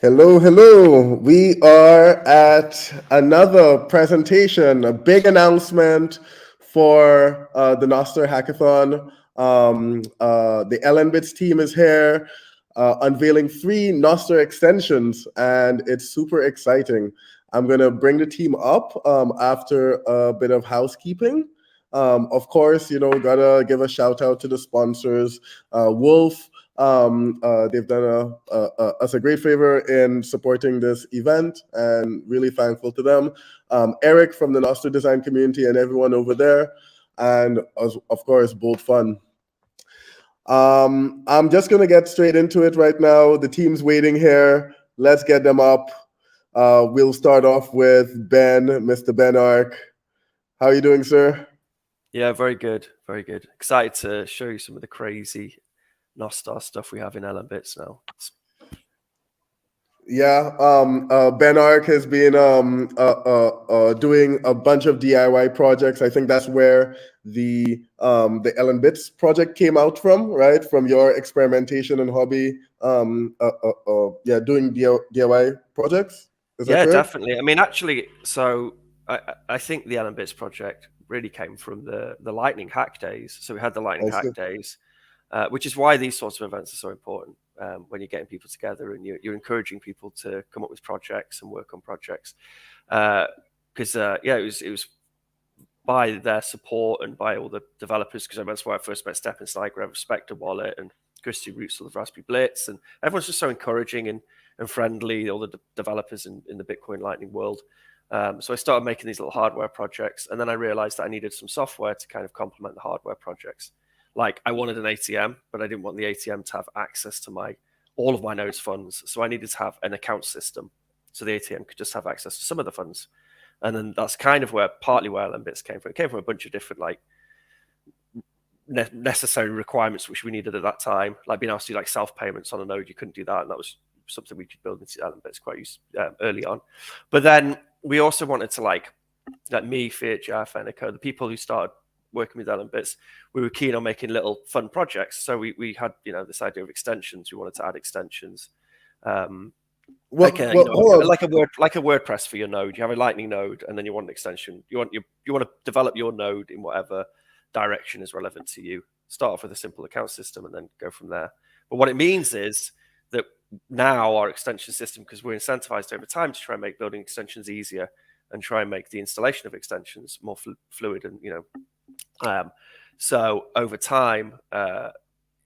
Hello, hello. We are at another presentation, a big announcement for the Noster Hackathon. The LNBits team is here, unveiling 3 Noster extensions, and it's super exciting. I'm going to bring the team up after a bit of housekeeping. Of course, gotta give a shout out to the sponsors, Wolf. They've done us a great favor in supporting this event, and really thankful to them. Eric from the Nostr design community and everyone over there, and of course, Bold Fun. I'm just gonna get straight into it right now. The team's waiting here. Let's get them up. We'll start off with Ben, Mr. Ben Ark. How are you doing, sir? Yeah, very good, very good. Excited to show you some of the crazy Nostr stuff we have in LNBits now. Yeah, Ben Ark has been doing a bunch of DIY projects. I think that's where the LNBits project came out from, right? From your experimentation and hobby, doing DIY projects. Is that Yeah, correct? definitely. I mean, actually, so I think the LNBits project really came from the Lightning Hack Days. So we had the Lightning I see. Hack Days, which is why these sorts of events are so important when you're getting people together and you're encouraging people to come up with projects and work on projects. Because it was by their support and by all the developers, because that's where I first met Stephen Sniger of Spectre Wallet and Christy Roots of the Raspberry Blitz, and everyone's just so encouraging and friendly, all the developers in the Bitcoin Lightning world. So I started making these little hardware projects, and then I realized that I needed some software to kind of complement the hardware projects. Like I wanted an ATM, but I didn't want the ATM to have access to all of my nodes funds. So I needed to have an account system so the ATM could just have access to some of the funds. And then that's kind of partly where LNBits came from. It came from a bunch of different necessary requirements which we needed at that time, like being able to do like self-payments on a node. You couldn't do that, and that was something we could build into LNBits quite early on. But then we also wanted to like me, Fiat, Jeff, Enico, the people who started working with LNBits, we were keen on making little fun projects. So we had this idea of extensions. We wanted to add extensions. Like a WordPress for your node. You have a Lightning node, and then you want an extension. You want to develop your node in whatever direction is relevant to you. Start off with a simple account system, and then go from there. But what it means is that now our extension system, because we're incentivized over time to try and make building extensions easier and try and make the installation of extensions more fluid, and so over time,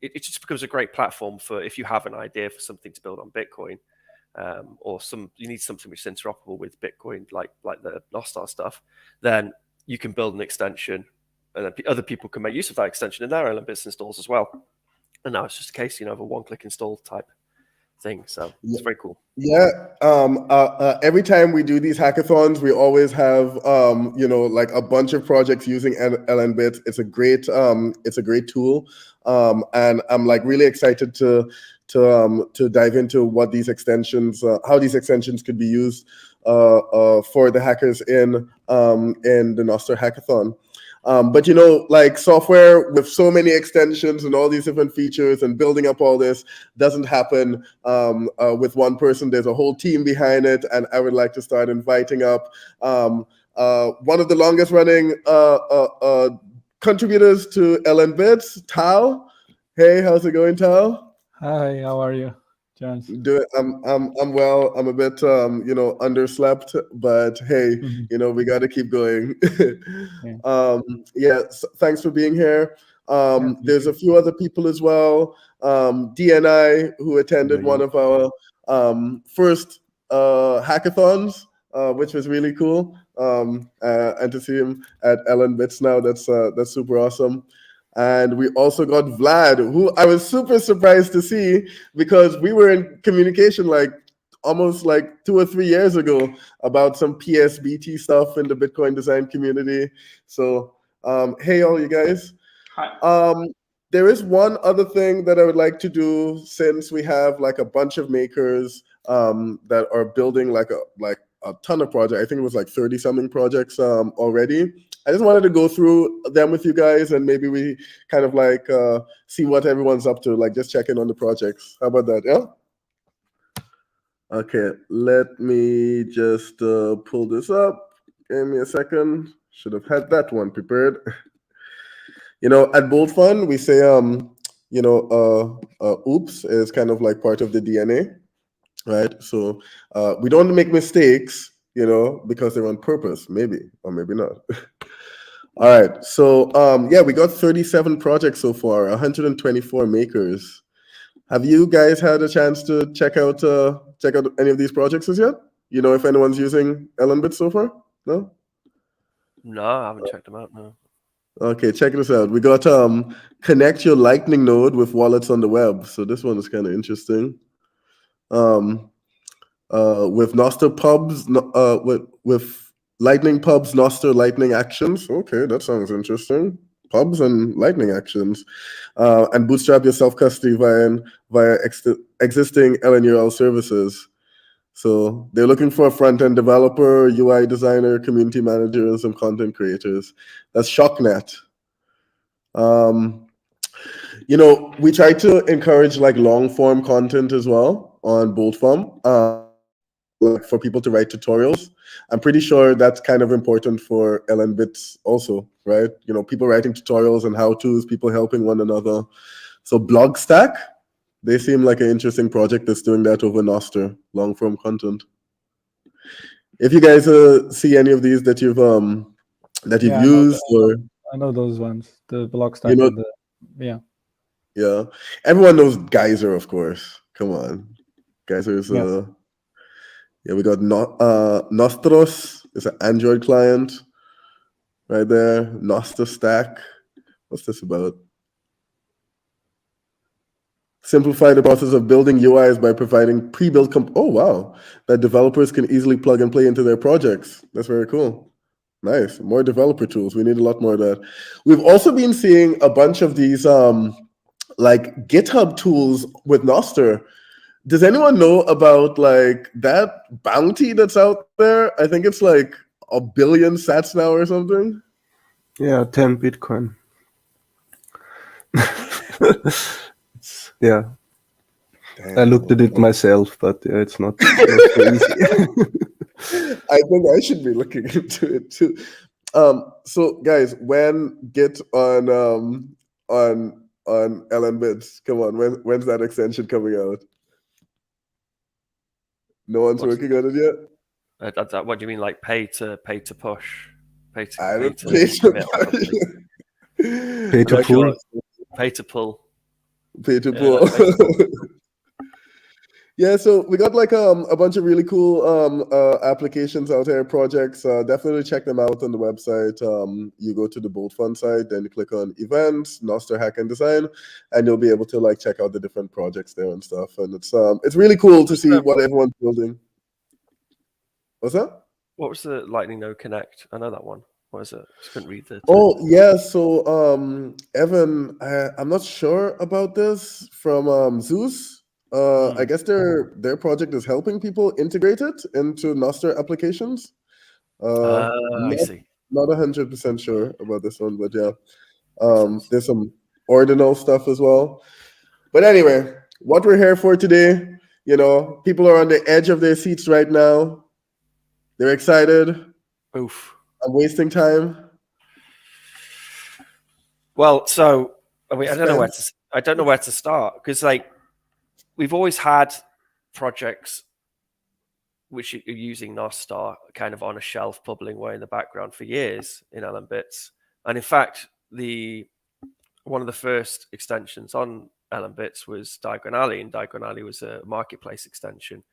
it just becomes a great platform for if you have an idea for something to build on Bitcoin. Or you need something which is interoperable with Bitcoin, like the Nostr stuff, then you can build an extension, and then other people can make use of that extension in their LNBits installs as well. And now it's just a case, of a one-click install type thing. So it's very cool. Yeah. Every time we do these hackathons, we always have like a bunch of projects using LNBits. It's a great tool, and I'm like really excited to dive into what these extensions, how these extensions could be used for the hackers in the Nostr hackathon. But like software with so many extensions and all these different features and building up all this doesn't happen with one person. There's a whole team behind it, and I would like to start inviting up one of the longest running contributors to LNBits, Tao. Hey, how's it going, Tao? Hi, how are you, John? I'm well. I'm a bit underslept, but hey, we got to keep going. Thanks for being here. There's a few other people as well. DNI, who attended one of our first hackathons, which was really cool. And to see him at LNBits now, that's super awesome. And we also got Vlad, who I was super surprised to see, because we were in communication like almost like 2 or 3 years ago about some PSBT stuff in the Bitcoin design community. So, hey, all you guys. Hi. There is one other thing that I would like to do, since we have like a bunch of makers that are building like a ton of projects. I think it was like 30 something projects already. I just wanted to go through them with you guys, and maybe we kind of like see what everyone's up to, like just check in on the projects. How about that? Yeah. Okay, let me just pull this up. Give me a second. Should have had that one prepared. At Bold Fun, we say, oops is kind of like part of the DNA, right? So we don't make mistakes, because they're on purpose, maybe, or maybe not. All right, so yeah, we got 37 projects so far, 124 makers. Have you guys had a chance to check out any of these projects as yet? If anyone's using LNBits so far? No? No, I haven't checked them out. No. Okay, check this out. We got connect your Lightning node with wallets on the web. So this one is kind of interesting. With Noster pubs, with Lightning pubs, Noster Lightning actions. Okay, that sounds interesting. Pubs and Lightning actions, and bootstrap your self custody via existing LNURL services. So they're looking for a front end developer, UI designer, community manager, and some content creators. That's ShockNet. We try to encourage like long form content as well on BoldFarm, like for people to write tutorials. I'm pretty sure that's kind of important for LNBits also, right? People writing tutorials and how to's, people helping one another. So BlogStack, they seem like an interesting project that's doing that over Noster, long form content. If you guys see any of these that you've Yeah, used, or I know those ones. The BlockStack you know, and the yeah, everyone knows Geyser, of course. Come on, Geyser's yes. yeah, we got Nostros. It's an Android client right there. Noster Stack. What's this about? Simplify the process of building UIs by providing pre-built oh wow, that developers can easily plug and play into their projects. That's very cool. Nice. More developer tools. We need a lot more of that. We've also been seeing a bunch of these like GitHub tools with Noster. Does anyone know about like that bounty that's out there? I think it's like 1 billion sats now or something. Yeah, 10 Bitcoin. Yeah. Damn. I looked at it myself, but yeah, it's not so easy. I think I should be looking into it too. So guys, when Git on LNBits, come on, when's that extension coming out? No one's working on it yet. What do you mean, like pay to push? I don't pay to commit or something? Pay to pull. Pay to pull. Pay to pull. Yeah, so we got like a bunch of really cool applications out there, projects. Definitely check them out on the website. You go to the Bold Fun site, then you click on events, Noster Hack and Design, and you'll be able to like check out the different projects there and stuff. And it's really cool to see what everyone's building. What's that? What was the Lightning Node Connect? I know that one. What is it? I just couldn't read the. Oh yeah, so Evan, I'm not sure about this from Zeus. I guess their project is helping people integrate it into Nostr applications. I see. Not 100% sure about this one, but yeah, there's some ordinal stuff as well. But anyway, what we're here for today, people are on the edge of their seats right now. They're excited. Oof. I'm wasting time. Well, so I mean, I don't know where to start because like we've always had projects which are using Nostr kind of on a shelf bubbling away in the background for years in LNBits. And in fact, one of the first extensions on LNBits was Diagon Alley, and Diagon Alley was a marketplace extension.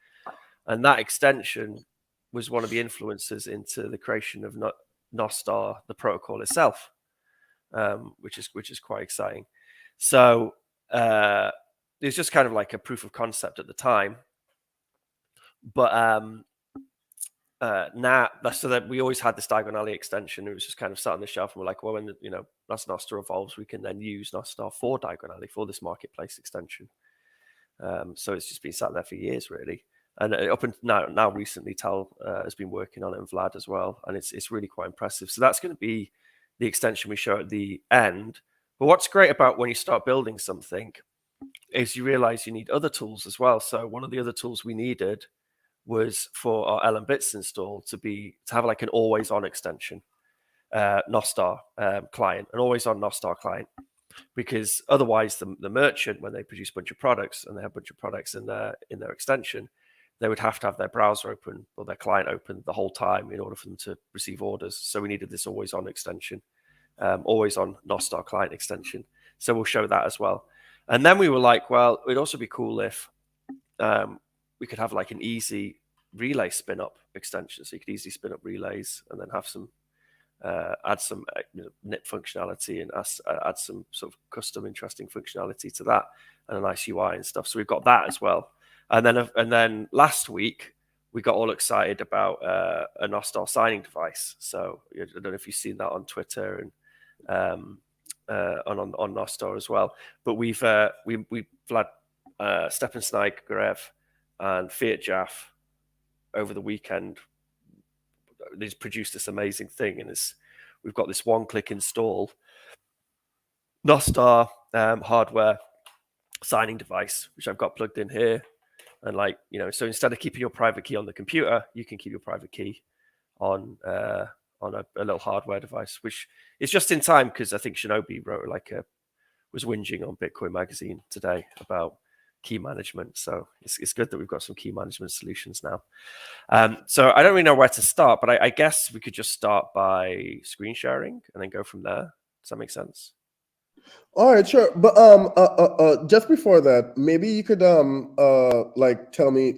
And that extension was one of the influences into the creation of Nostr, the protocol itself, which is quite exciting. So it was just kind of like a proof of concept at the time. But now, so that we always had this Diagon Alley extension. It was just kind of sat on the shelf, and we're like, well, when as Nostr evolves, we can then use Nostr for Diagon Alley for this marketplace extension. So it's just been sat there for years, really. And up until now recently, Tal has been working on it, and Vlad as well, and it's really quite impressive. So that's going to be the extension we show at the end. But what's great about when you start building something is you realize you need other tools as well. So one of the other tools we needed was for our LNBits install to have like an always on extension, Nostr client, an always on Nostr client, because otherwise the merchant, when they produce a bunch of products and they have a bunch of products in their extension, they would have to have their browser open or their client open the whole time in order for them to receive orders. So we needed this always on extension, always on Nostr client extension. So we'll show that as well. And then we were like, well, it'd also be cool if we could have like an easy relay spin up extension. So you could easily spin up relays and then have some, add some NIP functionality and add some sort of custom interesting functionality to that and a nice UI and stuff. So we've got that as well. And then last week we got all excited about a Nostr signing device. So I don't know if you've seen that on Twitter and on Nostr as well. But we've had Stepan Snag, Garev, and Fiat Jaff over the weekend. They've produced this amazing thing, and we've got this one-click install Nostr hardware signing device, which I've got plugged in here. And so instead of keeping your private key on the computer, you can keep your private key on a little hardware device, which is just in time because I think Shinobi was whinging on Bitcoin Magazine today about key management. So it's good that we've got some key management solutions now. So I don't really know where to start, but I guess we could just start by screen sharing and then go from there. Does that make sense? All right, sure. But just before that, maybe you could tell me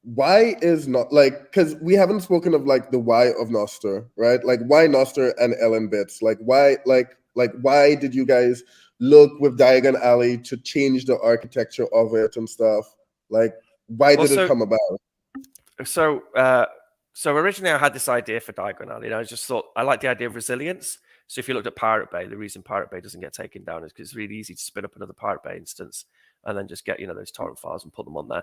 why is not because we haven't spoken of the why of Noster, right? Like why Noster and LNBits? Why did you guys look with Diagon Alley to change the architecture of it and stuff? Why did it come about? So originally I had this idea for Diagon Alley, and I just thought I like the idea of resilience. So if you looked at Pirate Bay, the reason Pirate Bay doesn't get taken down is because it's really easy to spin up another Pirate Bay instance and then just get those torrent files and put them on there.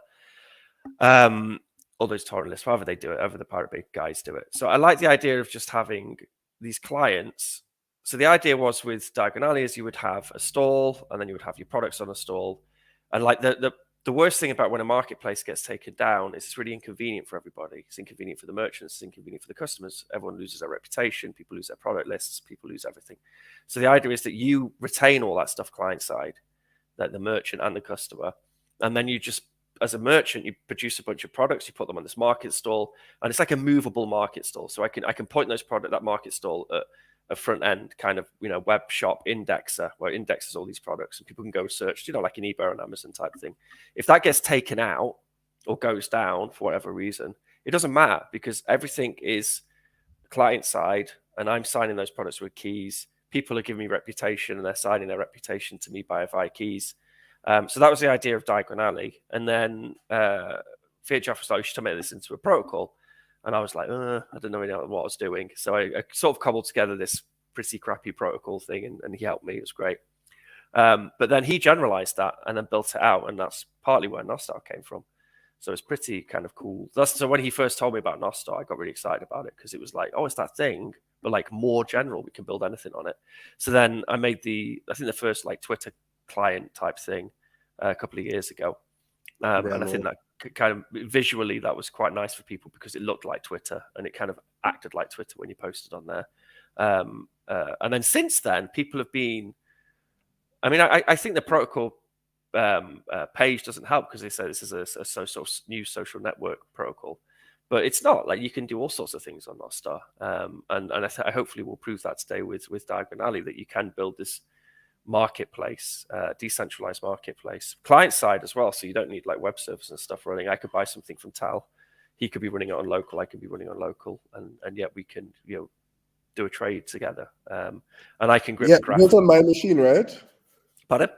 Or those torrent lists, however they do it, however the Pirate Bay guys do it. So I like the idea of just having these clients. So the idea was with Diagon Alley is you would have a stall and then you would have your products on a stall. And the worst thing about when a marketplace gets taken down is it's really inconvenient for everybody. It's inconvenient for the merchants, it's inconvenient for the customers. Everyone loses their reputation, people lose their product lists, people lose everything. So the idea is that you retain all that stuff client side, that the merchant and the customer, and then you just, as a merchant, you produce a bunch of products, you put them on this market stall, and it's like a movable market stall. So I can point that market stall at a front end kind of web shop indexer where it indexes all these products and people can go search, like an eBay or Amazon type thing. If that gets taken out or goes down for whatever reason, it doesn't matter because everything is client side and I'm signing those products with keys. People are giving me reputation and they're signing their reputation to me via keys. So that was the idea of Diagon Alley. And then Fiat Jaff was like, you should make this into a protocol. And I was like, I don't know what I was doing. So I sort of cobbled together this pretty crappy protocol thing, and he helped me. It was great. But then he generalized that and then built it out, and that's partly where Nostr came from. So it's pretty kind of cool. So when he first told me about Nostr, I got really excited about it because it was like, oh, it's that thing, but more general. We can build anything on it. So then I made the first Twitter client type thing a couple of years ago. And I think that kind of visually that was quite nice for people because it looked like Twitter and it kind of acted like Twitter when you posted on there. And then since then, people have been, I think the protocol page doesn't help because they say this is a new social network protocol, but it's not. You can do all sorts of things on Nostr. And I hopefully will prove that today with Diagon Alley that you can build this marketplace, decentralized marketplace, client side as well. So you don't need web servers and stuff running. I could buy something from Tal. He could be running it on local. I could be running on local, and yet we can do a trade together. And I can grip the graph. Works on my machine, right? Pardon?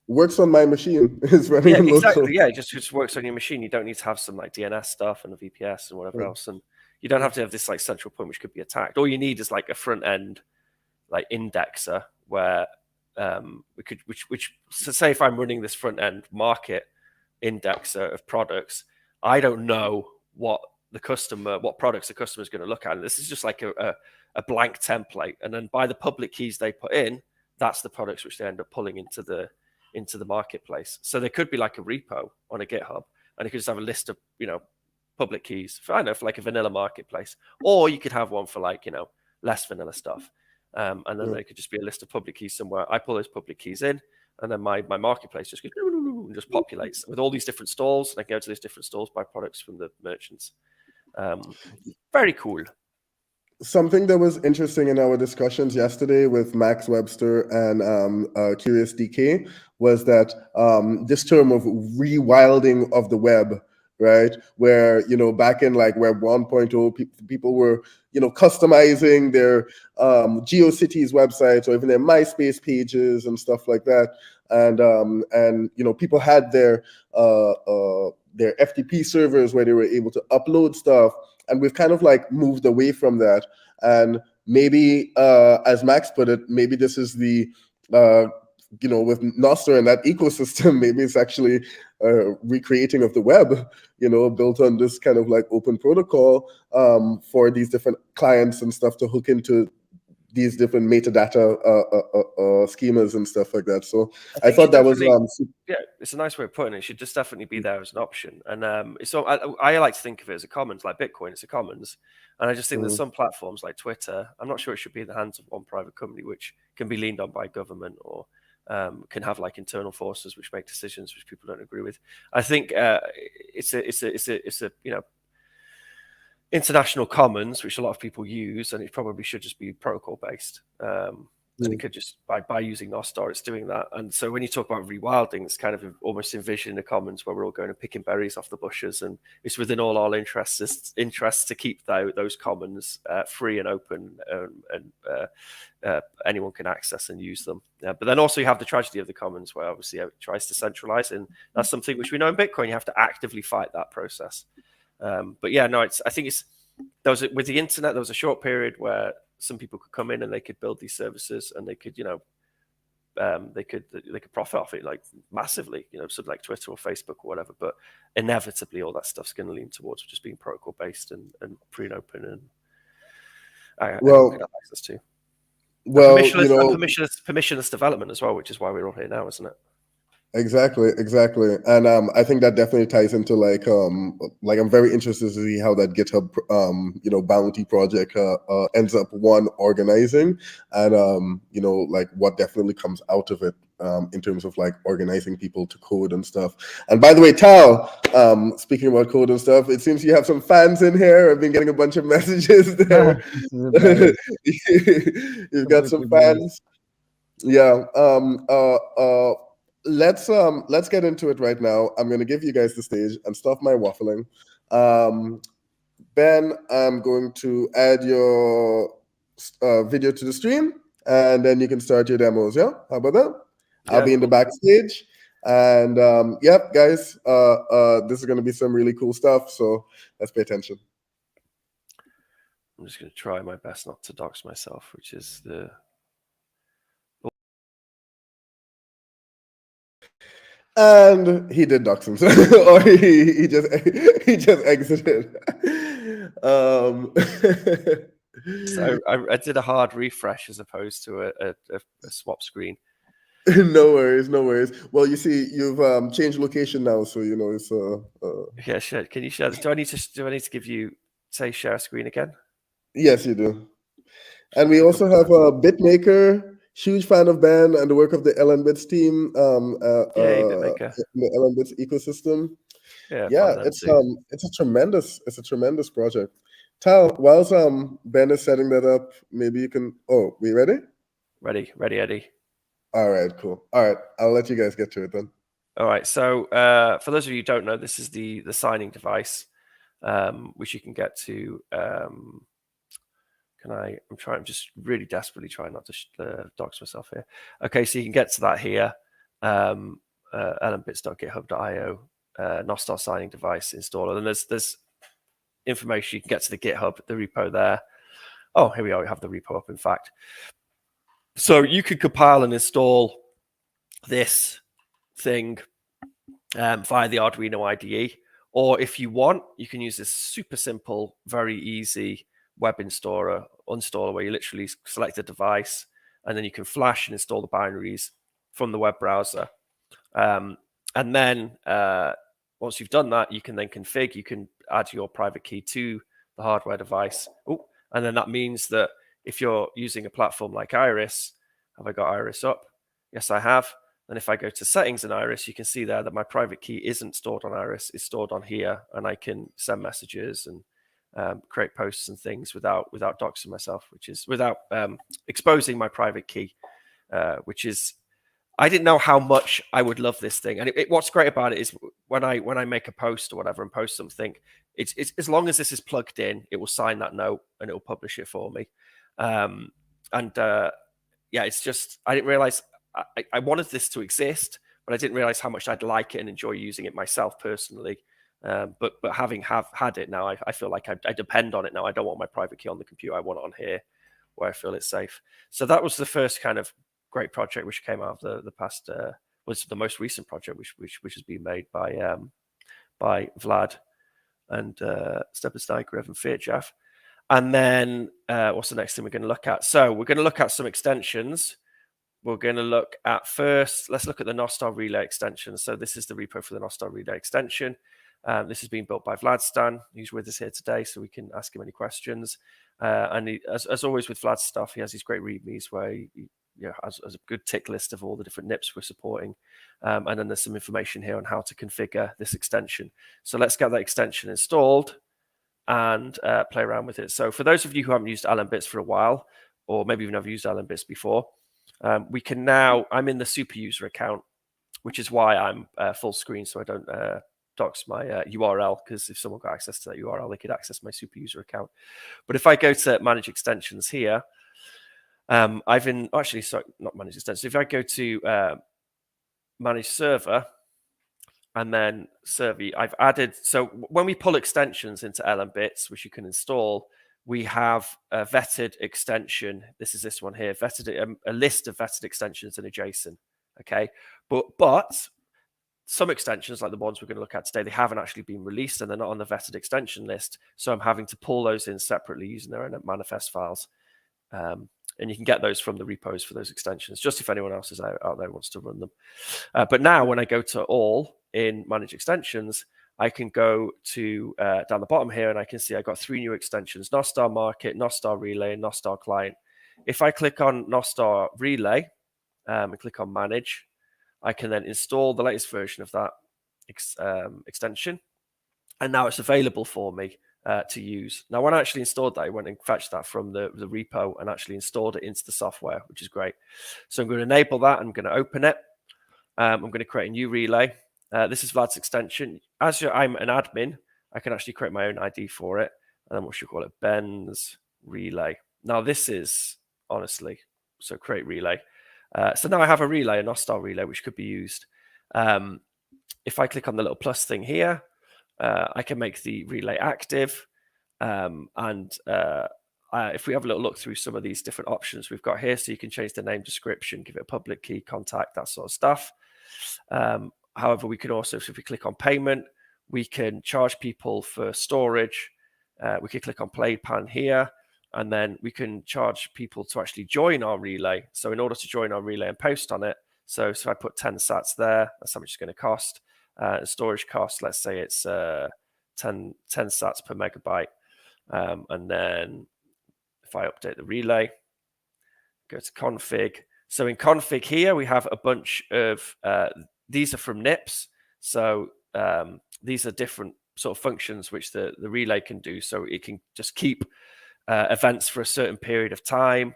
Works on my machine. It's running on exactly. local. Yeah, it just works on your machine. You don't need to have some DNS stuff and a VPS and whatever else, and you don't have to have this central point which could be attacked. All you need is a front end indexer where so say if I'm running this front end market indexer of products, I don't know what products the customer is going to look at. And this is just a blank template. And then by the public keys they put in, that's the products which they end up pulling into the marketplace. So there could be a repo on a GitHub, and it could just have a list of public keys for, I don't know, for like a vanilla marketplace, or you could have one for like, you know, less vanilla stuff. And then there could just be a list of public keys somewhere. I pull those public keys in, and then my marketplace just goes and just populates with all these different stalls, and I go to these different stalls, buy products from the merchants. Very cool. Something that was interesting in our discussions yesterday with Max Webster and Curious DK was that this term of rewilding of the web, right? Where, you know, back in like Web 1.0, people were, you know, customizing their GeoCities websites or even their MySpace pages and stuff like that. And you know, people had their FTP servers where they were able to upload stuff. And we've kind of like moved away from that. And maybe, as Max put it, maybe this is the, you know, with Nostr and that ecosystem, maybe it's actually recreating of the web, you know, built on this kind of like open protocol for these different clients and stuff to hook into these different metadata schemas and stuff like that. So I thought that was yeah, it's a nice way of putting it. It should just definitely be there as an option. And so I like to think of it as a commons, like Bitcoin. It's a commons, and I just think there's some platforms like Twitter. I'm not sure it should be in the hands of one private company, which can be leaned on by government or can have like internal forces which make decisions which people don't agree with. I think it's a you know, international commons, which a lot of people use, and it probably should just be protocol based. And it could just by using Nostr, it's doing that. And so when you talk about rewilding, it's kind of almost envisioning the commons where we're all going and picking berries off the bushes, and it's within all our interests to keep those commons free and open, and anyone can access and use them. But then also you have the tragedy of the commons, where obviously it tries to centralize, and that's something which we know in Bitcoin. You have to actively fight that process. But yeah, no, I think with the internet, there was a short period where some people could come in and they could build these services, and they could, you know, they could profit off it like massively, you know, something like Twitter or Facebook or whatever. But inevitably, all that stuff's going to lean towards just being protocol based and free and open, and everyone can have access to. Well, permissionless development as well, which is why we're all here now, isn't it? Exactly. And I think that definitely ties into like I'm very interested to see how that GitHub you know, bounty project ends up organizing, and you know, like what definitely comes out of it in terms of like organizing people to code and stuff. And by the way, Tal, speaking about code and stuff, it seems you have some fans in here. I've been getting a bunch of messages there. You've got some fans. Yeah. Let's get into it right now. I'm going to give you guys the stage and stop my waffling. Ben, I'm going to add your video to the stream, and then you can start your demos. Yeah, how about that? Yeah, I'll be in the backstage, and yep, guys, this is going to be some really cool stuff. So let's pay attention. I'm just going to try my best not to dox myself, which is the. And he did dox himself, or he just exited. So I did a hard refresh as opposed to a swap screen. No worries. Well, you see, you've changed location now, so you know it's yeah. Sure. Can you share this? Do I need to give you share screen again? Yes, you do. And we also have a BitMaker. Huge fan of Ben and the work of the LNBits team, BitMaker. In the LNBits ecosystem. Yeah, it's a tremendous project. Tal, whilst Ben is setting that up, maybe you can. Oh, we ready? Ready, Eddie. All right, cool. All right, I'll let you guys get to it then. All right. So for those of you who don't know, this is the signing device, which you can get to. I'm just really desperately trying not to dox myself here. Okay, so you can get to that here. LNBits.github.io, Nostr signing device installer. And there's information. You can get to the GitHub, the repo there. Oh, here we are. We have the repo up, in fact. So you could compile and install this thing via the Arduino IDE. Or if you want, you can use this super simple, very easy web installer where you literally select a device and then you can flash and install the binaries from the web browser. And then once you've done that, you can then configure, you can add your private key to the hardware device. Oh, and then that means that if you're using a platform like Iris, have I got Iris up? Yes, I have. And if I go to settings in Iris, you can see there that my private key isn't stored on Iris, it's stored on here, and I can send messages and create posts and things without doxing myself, which is without exposing my private key, which is, I didn't know how much I would love this thing. And what's great about it is when I make a post or whatever and post something, it's as long as this is plugged in, it will sign that note and it will publish it for me. Yeah, it's just, I didn't realize I wanted this to exist, but I didn't realize how much I'd like it and enjoy using it myself personally. But having had it now, I feel like I depend on it now. I don't want my private key on the computer. I want it on here where I feel it's safe. So that was the first kind of great project which came out of the past, was the most recent project which has been made by Vlad and Stepan Steiger, Evan Firtjaf. And then what's the next thing we're going to look at? So we're going to look at some extensions. We're going to look at first, let's look at the Nostr relay extension. So this is the repo for the Nostr relay extension. This has been built by Vladstan. He's with us here today, so we can ask him any questions. And he, as always with Vlad's stuff, he has these great readmes where he has a good tick list of all the different NIPs we're supporting. And then there's some information here on how to configure this extension. So let's get that extension installed and play around with it. So for those of you who haven't used LNBits for a while, or maybe you've never used LNBits before, we can now, I'm in the super user account, which is why I'm full screen, so I don't dox my URL, because if someone got access to that URL, they could access my super user account. But if I go to manage extensions here, actually, sorry, not manage extensions. If I go to manage server and then server, I've added, so when we pull extensions into LNBits, which you can install, we have a vetted extension. This is this one here, vetted a list of vetted extensions in a JSON. Okay, but some extensions, like the ones we're going to look at today, they haven't actually been released and they're not on the vetted extension list. So I'm having to pull those in separately using their own manifest files. And you can get those from the repos for those extensions, just if anyone else is out there wants to run them. But now when I go to all in manage extensions, I can go to down the bottom here and I can see I got 3 new extensions: Nostr Market, Nostr Relay, and Nostr Client. If I click on Nostr Relay and click on Manage, I can then install the latest version of that extension. And now it's available for me to use. Now, when I actually installed that, I went and fetched that from the repo and actually installed it into the software, which is great. So I'm going to enable that. I'm going to open it. I'm going to create a new relay. This is Vlad's extension. As I'm an admin, I can actually create my own ID for it. And then what should we call it? Ben's relay. Now, this is honestly, so create relay. So now I have a relay, a Nostr relay, which could be used. If I click on the little plus thing here, I can make the relay active. If we have a little look through some of these different options we've got here, so you can change the name, description, give it a public key, contact, that sort of stuff. However, we can also, so if we click on payment, we can charge people for storage. We could click on play pan here, and then we can charge people to actually join our relay. So in order to join our relay and post on it, so if I put 10 sats there, that's how much it's going to cost. Storage cost, let's say it's 10 sats per megabyte. And then if I update the relay, go to config. So in config here, we have a bunch of, these are from NIPs. So these are different sort of functions which the relay can do. So it can just keep events for a certain period of time,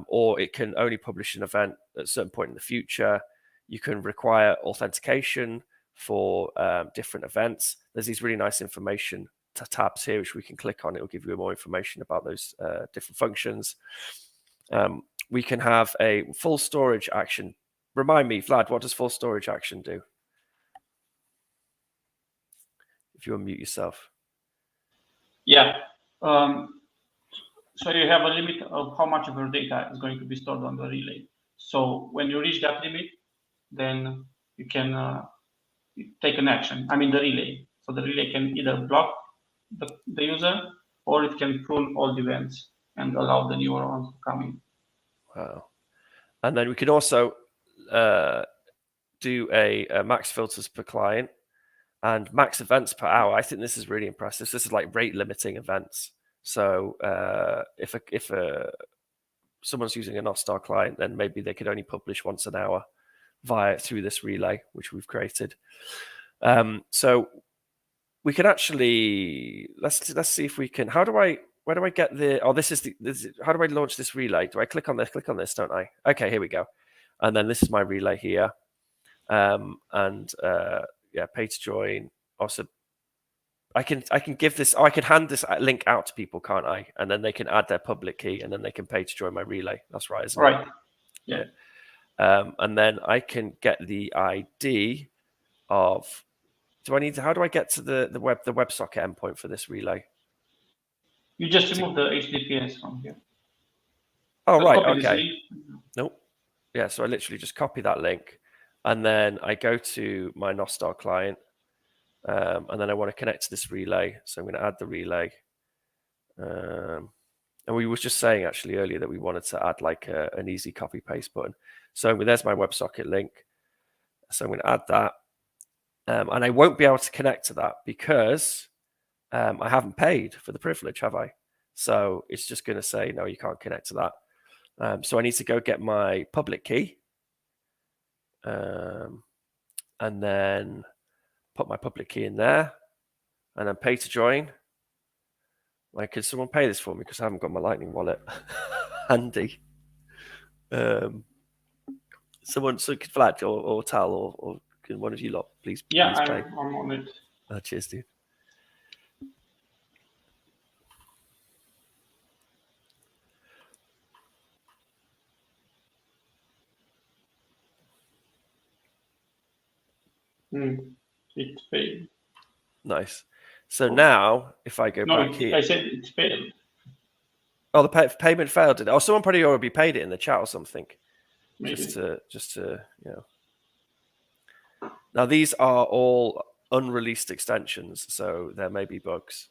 or it can only publish an event at a certain point in the future. You can require authentication for different events. There's these really nice information tabs here, which we can click on. It will give you more information about those different functions. We can have a full storage action. Remind me, Vlad, what does full storage action do? If you unmute yourself. Yeah. So you have a limit of how much of your data is going to be stored on the relay. So when you reach that limit, then you can take an action. I mean the relay. So the relay can either block the user, or it can pull all the events and allow the newer ones to come in. Wow. And then we can also do a max filters per client. and max events per hour. I think this is really impressive. This is like rate limiting events. So if someone's using a Nostr client, then maybe they could only publish once an hour through this relay, which we've created. So we can actually let's see if we can. Where do I get the? Oh, how do I launch this relay? Do I click on this? Click on this, don't I? Okay, here we go. And then this is my relay here. Yeah, pay to join. Also, I can give this. Oh, I can hand this link out to people, can't I? And then they can add their public key, and then they can pay to join my relay. That's right, isn't it? Right. Yeah. And then I can get the ID of. How do I get to the WebSocket endpoint for this relay? You just remove the HTTPS from here. Oh, Just right. copy this Okay. link. Nope. Yeah. So I literally just copy that link, and then I go to my Nostr client, and then I want to connect to this relay. So I'm going to add the relay. And we were just saying actually earlier that we wanted to add like an easy copy paste button. So there's my WebSocket link. So I'm going to add that. And I won't be able to connect to that because I haven't paid for the privilege, have I? So it's just going to say, no, you can't connect to that. So I need to go get my public key and then put my public key in there and then pay to join. Like, can someone pay this for me? Because I haven't got my Lightning wallet handy. Someone, so Vlad or Tal or can one of you lot please pay? I'm on it. Oh, cheers, dude. It's paid. Nice. So now, if I go back here, I said it's failed. oh, the payment failed. Did it? Oh, someone probably already paid it in the chat or something. Maybe. Just to Now these are all unreleased extensions, so there may be bugs.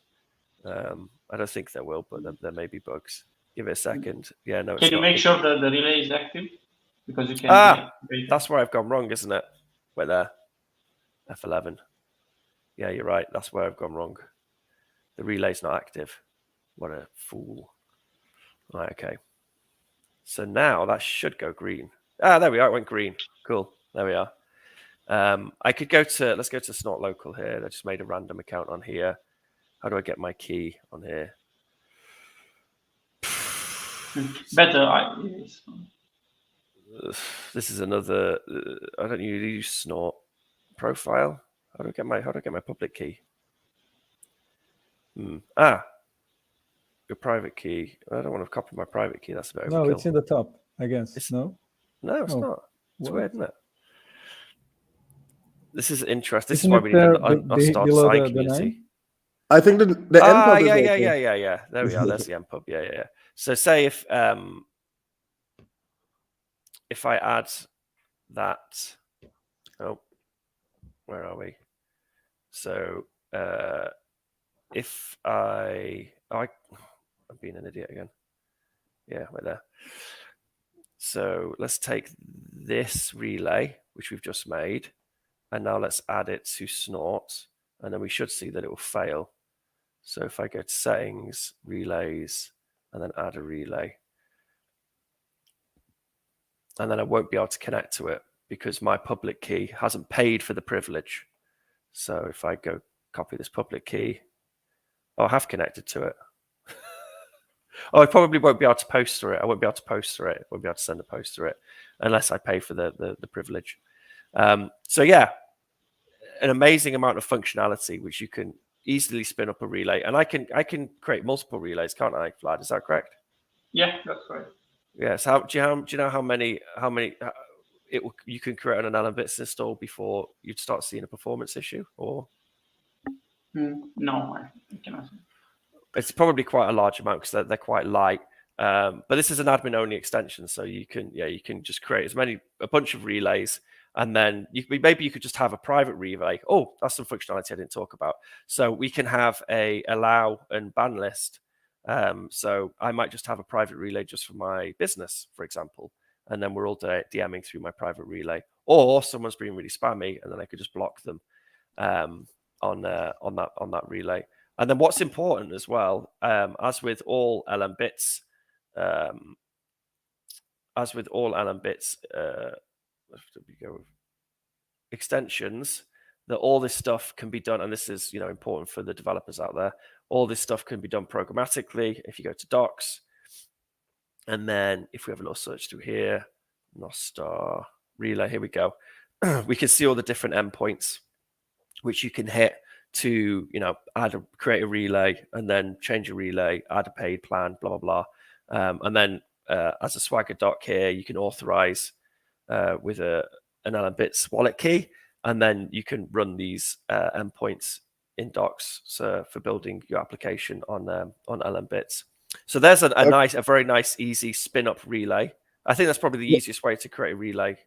I don't think there will, but there may be bugs. Give it a second. Yeah, no. Can you make sure that the relay is active? Because you can. That's where I've gone wrong, isn't it? Wait there. F11. Yeah, you're right. That's where I've gone wrong. The relay's not active. What a fool. Right, okay. So now that should go green. There we are. It went green. Cool. There we are. I could let's go to Snort Local here. I just made a random account on here. How do I get my key on here? Better. This is another. I don't use Snort profile. How do I get my public key? Your private key. I don't want to copy my private key. That's a bit overkill. No, it's in the top, I guess. No, it's Oh, not. It's what? weird, isn't it? This is interesting. This Isn't is why it we need there a start below sign the community. name? I think the NPub is open. Yeah. There we are. There's the NPub. Yeah. So say if I add that, where are we? So if I'm being an idiot again. Yeah, right there. So let's take this relay, which we've just made, and now let's add it to Snort, and then we should see that it will fail. So if I go to settings, relays, and then add a relay, and then I won't be able to connect to it because my public key hasn't paid for the privilege. So if I go copy this public key, I have connected to it. I probably won't be able to post through it. I won't be able to post through it. I won't be able to send a post through it unless I pay for the privilege. So yeah, an amazing amount of functionality which you can easily spin up a relay, and I can create multiple relays, can't I, Vlad? Is that correct? Yeah, that's right. Yes. Yeah, so do you know how many you can create on an LNBits install before you'd start seeing a performance issue? Or no, I cannot. It's probably quite a large amount because they're quite light. But this is an admin-only extension, so you can just create a bunch of relays, and then maybe you could just have a private relay. Oh, that's some functionality I didn't talk about. So we can have a allow and ban list. So I might just have a private relay just for my business, for example, and then we're all DMing through my private relay. Or someone's being really spammy, and then I could just block them. on that relay. And then what's important as well, as with all LNBits, extensions, that all this stuff can be done, and this is important for the developers out there. All this stuff can be done programmatically. If you go to docs, and then if we have a little search through here, Nostr relay, here we go. We can see all the different endpoints which you can hit to create a relay, and then change a relay, add a paid plan, blah blah blah, and then as a Swagger doc here, you can authorize with an LNBits wallet key, and then you can run these endpoints in docs for building your application on LNBits. So there's a very nice, easy spin-up relay. I think that's probably the easiest way to create a relay.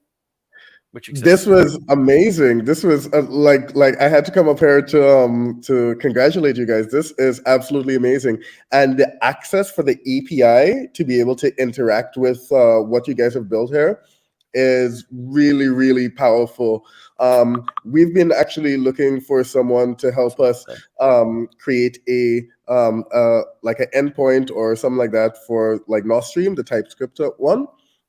This was amazing. This was like I had to come up here to congratulate you guys. This is absolutely amazing, and the access for the API to be able to interact with what you guys have built here is really, really powerful. We've been actually looking for someone to help us create a like an endpoint or something like that for like Nostr, the TypeScript one.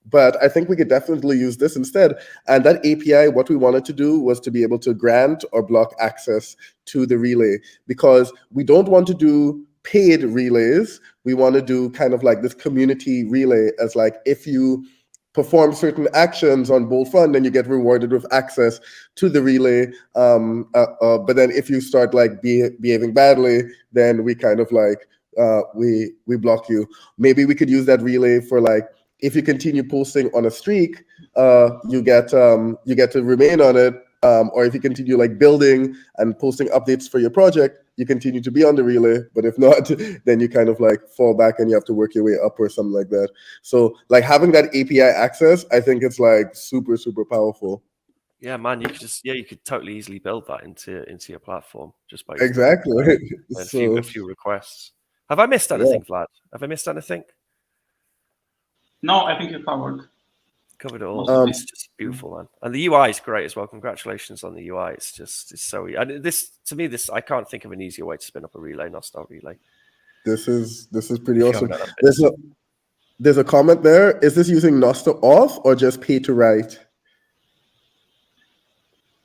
But I think we could definitely use this instead. And that API, what we wanted to do was to be able to grant or block access to the relay, because we don't want to do paid relays. We want to do kind of like this community relay, as like if you perform certain actions on Bolt Fund, then you get rewarded with access to the relay. But then if you start like behaving badly, then we kind of like we block you. Maybe we could use that relay for like, if you continue posting on a streak, you get to remain on it. Or if you continue like building and posting updates for your project, you continue to be on the relay. But if not, then you kind of like fall back and you have to work your way up or something like that. So like having that API access, I think it's like super, super powerful. Yeah, man, you could totally easily build that into your platform just by exactly a few requests. Have I missed anything, Vlad? Have I missed anything? No, I think you covered it all. It's just beautiful, man, and the UI is great as well. Congratulations on the UI. It's so. And I can't think of an easier way to spin up a relay, Nostr relay. This is pretty awesome. There's a comment there. Is this using Nostr auth or just pay to write?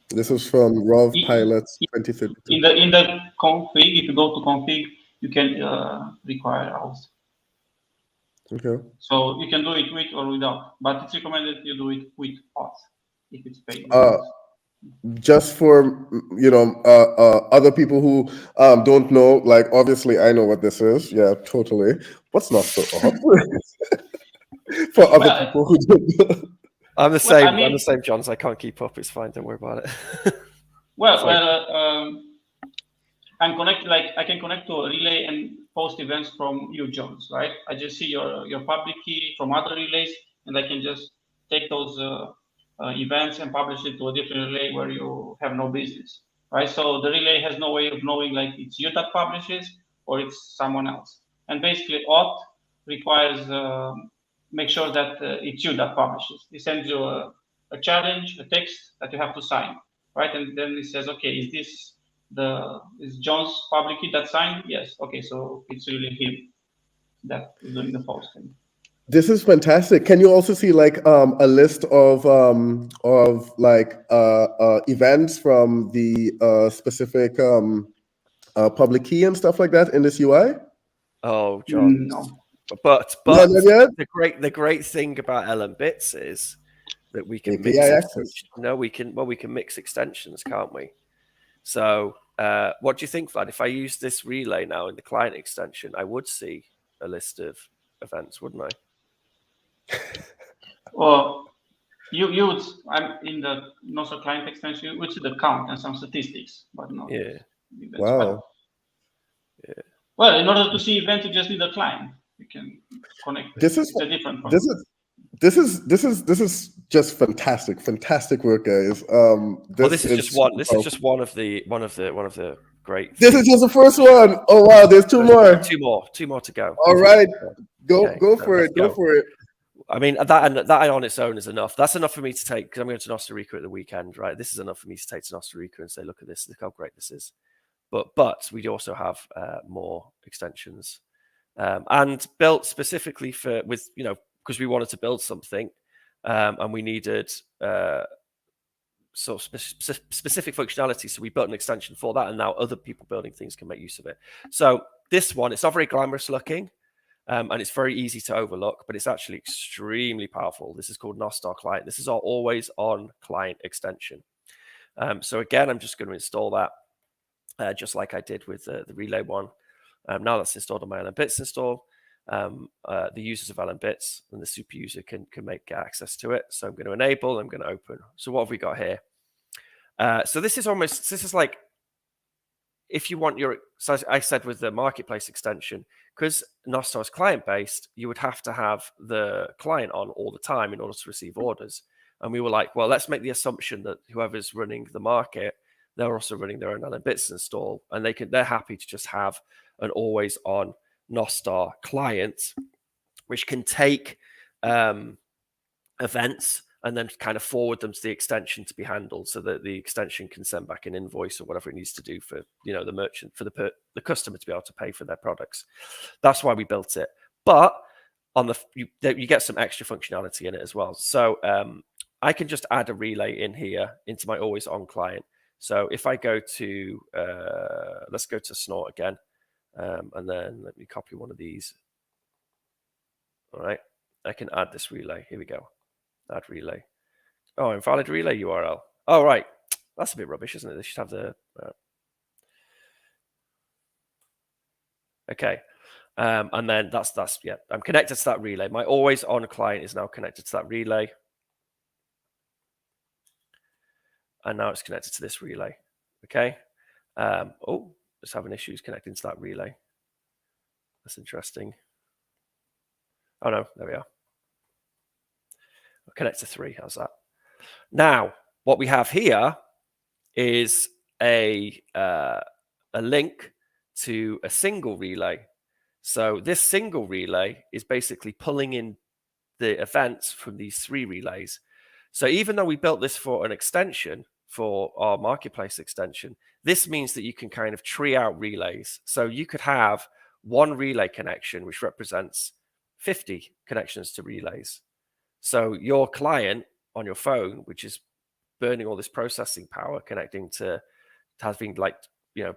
This is from Rov Pilots 2032. In the config, if you go to config, you can require auth. Okay. So you can do it with or without, but it's recommended you do it with auth if it's paid. Just for other people who don't know, like obviously I know what this is. Yeah, totally. What's Nostr auth? For other people who don't know. I'm the same. I'm the same, John. So I can't keep up. It's fine. Don't worry about it. I'm connected. Like I can connect to a relay and post events from you, Jones. Right? I just see your public key from other relays, and I can just take those events and publish it to a different relay where you have no business. Right? So the relay has no way of knowing like it's you that publishes or it's someone else. And basically, auth requires make sure that it's you that publishes. It sends you a challenge, a text that you have to sign, right? And then it says, okay, is John's public key that signed? Yes. Okay, so it's really him that is doing the posting. This is fantastic. Can you also see like a list of like events from the specific public key and stuff like that in this UI? Oh, John. No. But the great thing about LNBits is that we can mix extensions, can't we? So what do you think, Vlad? If I use this relay now in the client extension, I would see a list of events, wouldn't I? Well, you would. I'm in the Nostr client extension. You would see the count and some statistics, but no. Yeah. Wow. Yeah. Well, in order to see events, you just need a client. You can connect. This is a different one. This is just fantastic work, guys. This is just one. This is just one of the great. This is just the first one. Oh wow, there's two more. Two more to go. All right, go for it. I mean, that on its own is enough. That's enough for me to take, because I'm going to Nostr Rica at the weekend, right? This is enough for me to take to Nostr Rica and say, look at this, look how great this is. But we also have more extensions and built specifically because we wanted to build something and we needed sort of specific functionality. So we built an extension for that, and now other people building things can make use of it. So this one, it's not very glamorous looking, and it's very easy to overlook, but it's actually extremely powerful. This is called Nostr Client. This is our always on client extension. So again, I'm just going to install that just like I did with the relay one. Now that's installed on my LNBits install. The users of LNBits and the super user can make access to it. So I'm going to enable, I'm going to open. So what have we got here? So this is like, if you want so I said with the marketplace extension, because Nostr is client-based, you would have to have the client on all the time in order to receive orders. And we were like, well, let's make the assumption that whoever's running the market, they're also running their own LNBits install, and they're happy to just have an always on Nostr client, which can take events and then kind of forward them to the extension to be handled, so that the extension can send back an invoice or whatever it needs to do for the merchant, for the customer to be able to pay for their products. That's why we built it. But on you get some extra functionality in it as well. So I can just add a relay in here into my always on client. So if I go to let's go to Snort again, and then let me copy one of these. All right, I can add this relay. Here we go. Add relay. Oh, invalid relay URL. Oh, right. That's a bit rubbish, isn't it? They should have the... Okay. And then that's yeah. I'm connected to that relay. My always on client is now connected to that relay. And now it's connected to this relay. Okay. Oh, it's having issues connecting to that relay. That's interesting. Oh, no. There we are. I'll connect to 3. How's that? Now, what we have here is a link to a single relay. So this single relay is basically pulling in the events from these 3 relays. So even though we built this for an extension, for our marketplace extension, this means that you can kind of tree out relays. So you could have one relay connection, which represents 50 connections to relays. So your client on your phone, which is burning all this processing power, connecting to having like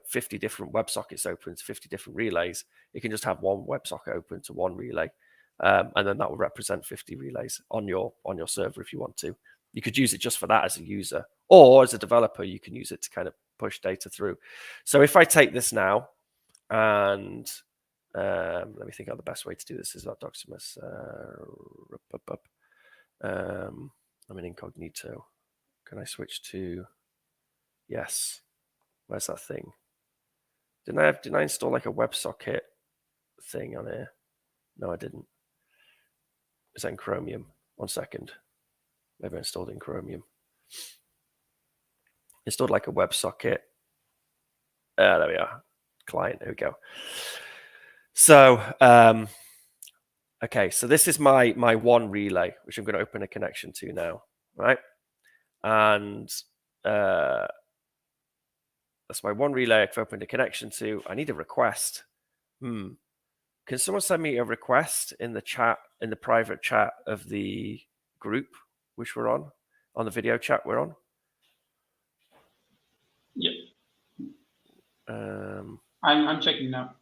50 different WebSockets open to 50 different relays, it can just have one WebSocket open to one relay, and then that will represent 50 relays on your server if you want to. You could use it just for that as a user, or as a developer, you can use it to kind of push data through. So if I take this now and let me think how the best way to do this is about Doximus. I'm in incognito. Can I switch to? Yes. Where's that thing? Didn't I install like a WebSocket thing on here? No, I didn't. Is that in Chromium? 1 second. Maybe I installed it in Chromium. Installed like a WebSocket. There we are. Client. There we go. So, okay. So this is my one relay, which I'm going to open a connection to now, right? And that's my one relay I've opened a connection to. I need a request. Can someone send me a request in the chat, in the private chat of the group which we're on the video chat we're on? Yep. I'm checking now.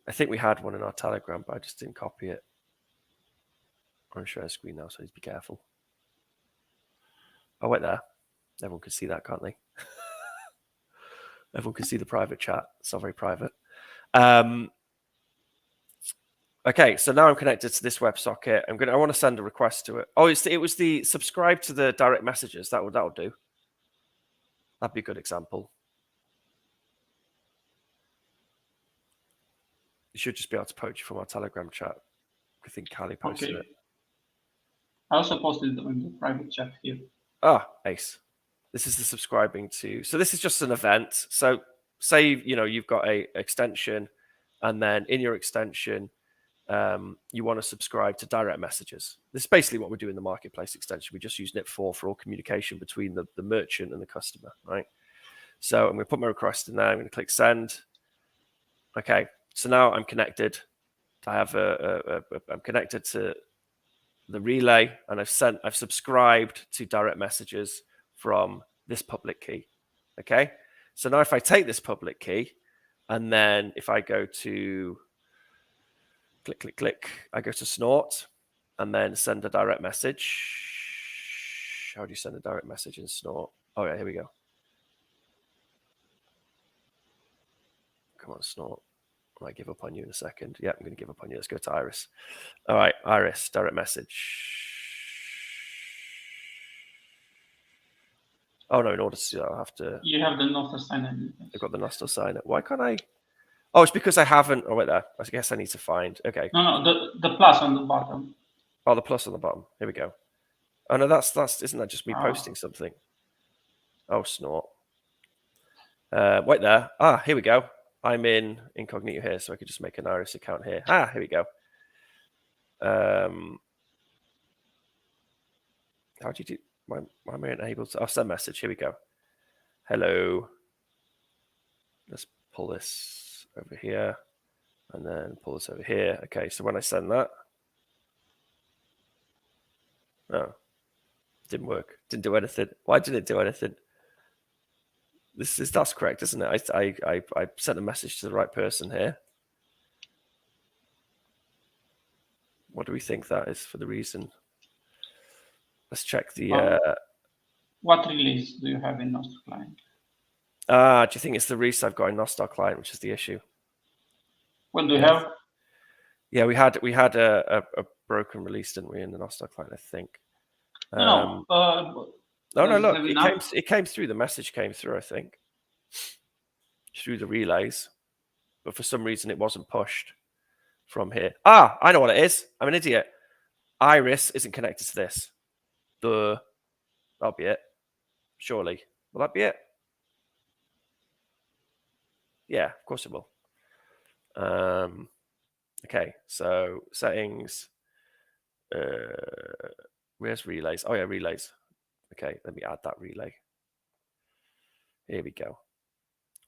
I think we had one in our Telegram, but I just didn't copy it. I'm sharing screen now, so I need to be careful. Oh, wait there. Everyone can see that, can't they? Everyone can see the private chat. It's not very private. Okay, so now I'm connected to this WebSocket. I want to send a request to it. Oh, it was the subscribe to the direct messages. That'll do. That'd be a good example. You should just be able to poach it from our Telegram chat. I think Callie posted it. I also posted it on the private chat here. Ah, ace. This is the subscribing to. So this is just an event. So say you've got a extension, and then in your extension, you want to subscribe to direct messages. This is basically what we do in the marketplace extension. We just use NIP4 for all communication between the merchant and the customer, right? So I'm going to put my request in there. I'm going to click send. Okay, so now I'm connected. I have I'm connected to the relay, and I've subscribed to direct messages from this public key. Okay, so now if I take this public key, and then if I go to click, I go to Snort, and then send a direct message. How do you send a direct message in Snort? Oh yeah, here we go. Come on, Snort. I might give up on you in a second. Yeah, I'm going to give up on you. Let's go to Iris. All right, Iris, direct message. Oh no, in order to do that, I'll have to. You have the Nostr signer. I've got the Nostr signer. Why can't I? Oh, it's because I haven't. Oh wait, there. I guess I need to find. Okay. No, the plus on the bottom. Oh, the plus on the bottom. Here we go. Oh no, that's isn't that just me posting something? Oh, Snort. Wait there. Ah, here we go. I'm in incognito here, so I could just make an Iris account here. Ah, here we go. How do you do? Why am I unable to? Oh, send message. Here we go. Hello. Let's pull this over here, and then pull this over here. Okay, so when I send that, oh, didn't work. Didn't do anything. Why didn't it do anything? That's correct, isn't it? I sent a message to the right person here. What do we think that is for the reason? Let's check the. What release do you have in Nostr client? Do you think it's the release I've got in Nostr client, which is the issue? What do you have? Yeah, we had a broken release, didn't we, in the Nostr client? I think. No. No, look, it came through. The message came through, I think, through the relays, but for some reason it wasn't pushed from here. Ah, I know what it is. I'm an idiot. Iris isn't connected to this. That'll be it. Surely. Will that be it? Yeah, of course it will. Okay, so settings. Where's relays? Oh yeah, relays. Okay, let me add that relay. Here we go.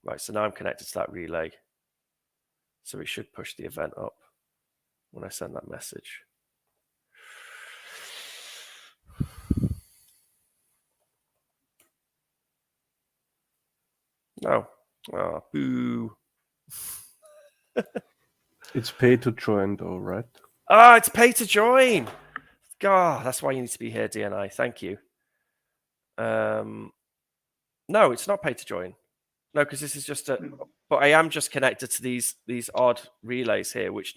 Right, so now I'm connected to that relay. So it should push the event up when I send that message. No. Oh, boo. It's pay to join though, right? Ah, it's pay to join. God, that's why you need to be here, DNI. Thank you. No, it's not pay to join. No, because this is just but I am just connected to these odd relays here, which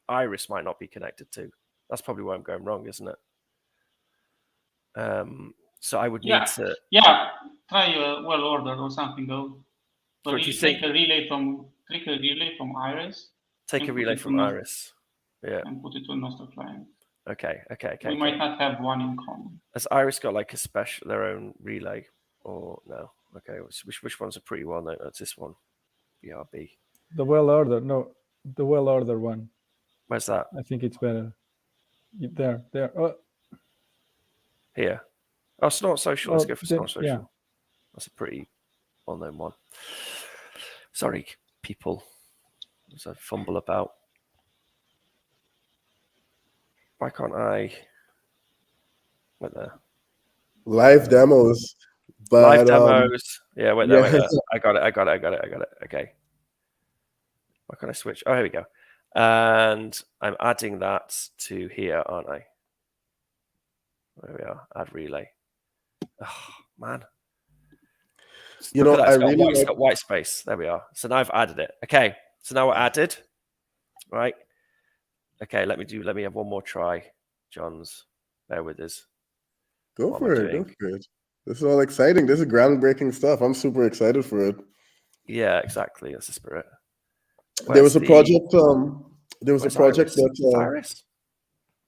Iris might not be connected to. That's probably where I'm going wrong, isn't it? So I would need to. Yeah, try a well ordered or something though. So you take a relay from Iris. Take a relay from Iris. Yeah. And put it to a Nostr client. Okay. We might not have one in common. Has Iris got like their own relay or no? Okay, which one's a pretty well known? That's this one. BRB. The well ordered, no, the well ordered one. Where's that? I think it's better. There. Oh. Here. Oh, Snort Social. Let's go for Snort Social. Yeah. That's a pretty well known one. Sorry, people. There's a fumble about. Why can't I? Wait there. Live demos. But, live demos. Yeah, wait there. Yeah. I got it. Okay. Why can't I switch? Oh, here we go. And I'm adding that to here, aren't I? There we are. Add relay. Oh, man. You know, It's got white space. There we are. So now I've added it. Okay. So now we're added. Right. Okay. Let me have one more try. John's. Bear with us. Go for it. This is all exciting. This is groundbreaking stuff. I'm super excited for it. Yeah, exactly. That's the spirit. There was a project that Iris?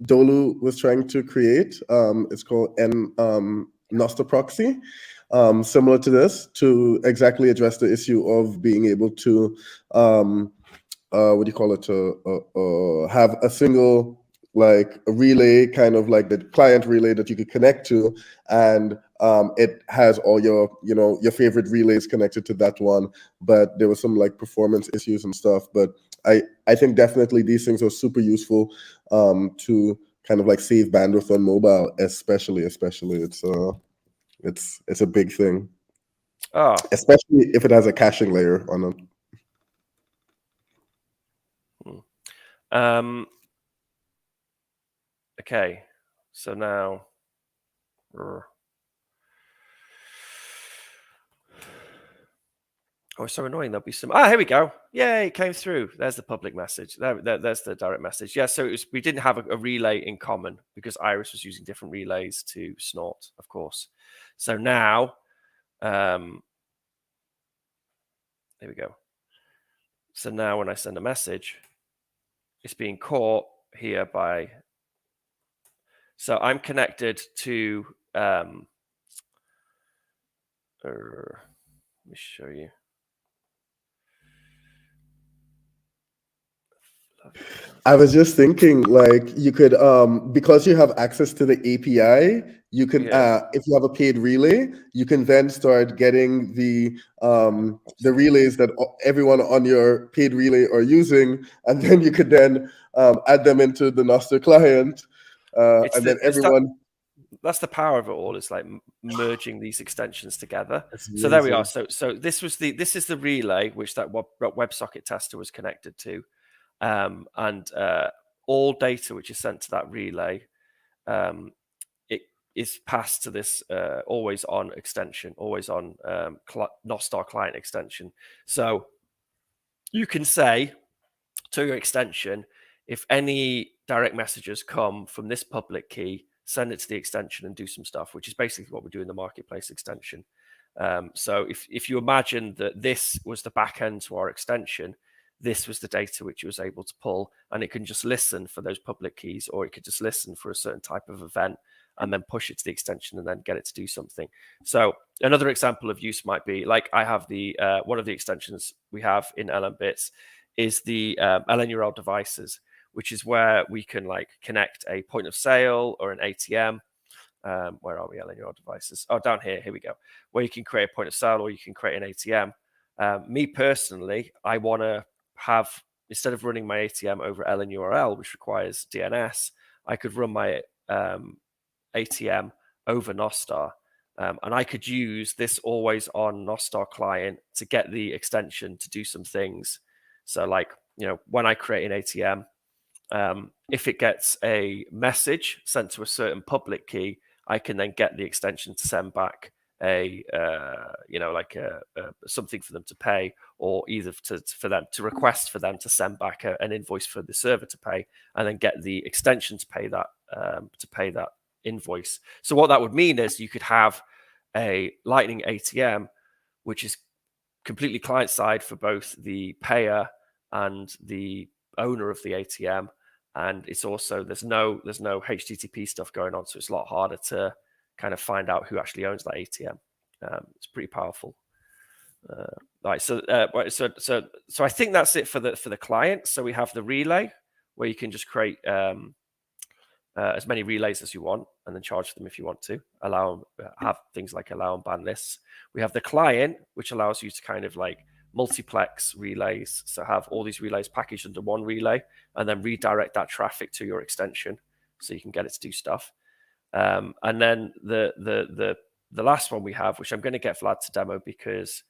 Dolu was trying to create. It's called Noster Proxy, similar to this, to exactly address the issue of being able to, have a single like a relay, kind of like the client relay that you could connect to, and it has all your, your favorite relays connected to that one. But there was some like performance issues and stuff. But I think definitely these things are super useful to kind of like save bandwidth on mobile, especially. It's a big thing. Oh, Especially if it has a caching layer on it. Okay, so now. Oh, it's so annoying. There'll be some. Here we go. Yay, it came through. There's the public message. There's the direct message. Yeah, so we didn't have a relay in common because Iris was using different relays to snort, of course. So now, there we go. So now when I send a message, it's being caught here by. So I'm connected to. Let me show you. I was just thinking, like, you could, because you have access to the API, you can, if you have a paid relay, you can then start getting the relays that everyone on your paid relay are using, and then you could then add them into the Noster client, and then everyone. That's the power of it all. It's like merging these extensions together. That's So there we amazing. are. So this is the relay which that WebSocket tester was connected to. And all data which is sent to that relay, it is passed to this always on extension, always on Nostr client extension. So you can say to your extension, if any direct messages come from this public key, send it to the extension and do some stuff, which is basically what we do in the marketplace extension. So if you imagine that this was the back end to our extension, this was the data which it was able to pull, and it can just listen for those public keys, or it could just listen for a certain type of event and then push it to the extension and then get it to do something. So another example of use might be like I have the one of the extensions we have in LNBits is the LNURL devices, which is where we can like connect a point of sale or an ATM. Where are we? LNURL devices. Oh, down here. Here we go. Where you can create a point of sale or you can create an ATM. Me personally, I want to have, instead of running my ATM over LNURL, which requires DNS, I could run my ATM over Nostr. And I could use this always on Nostr client to get the extension to do some things. So like, when I create an ATM, if it gets a message sent to a certain public key, I can then get the extension to send back something for them to pay, or either for them to send back an invoice for the server to pay, and then get the extension to pay that invoice. So what that would mean is you could have a Lightning ATM, which is completely client side for both the payer and the owner of the ATM, and it's also there's no HTTP stuff going on, so it's a lot harder to kind of find out who actually owns that ATM. It's pretty powerful. Right, so I think that's it for the client. So we have the relay where you can just create as many relays as you want and then charge them if you want to. Have things like allow and ban lists. We have the client, which allows you to kind of like multiplex relays, so have all these relays packaged under one relay and then redirect that traffic to your extension so you can get it to do stuff. And then the last one we have, which I'm going to get Vlad to demo because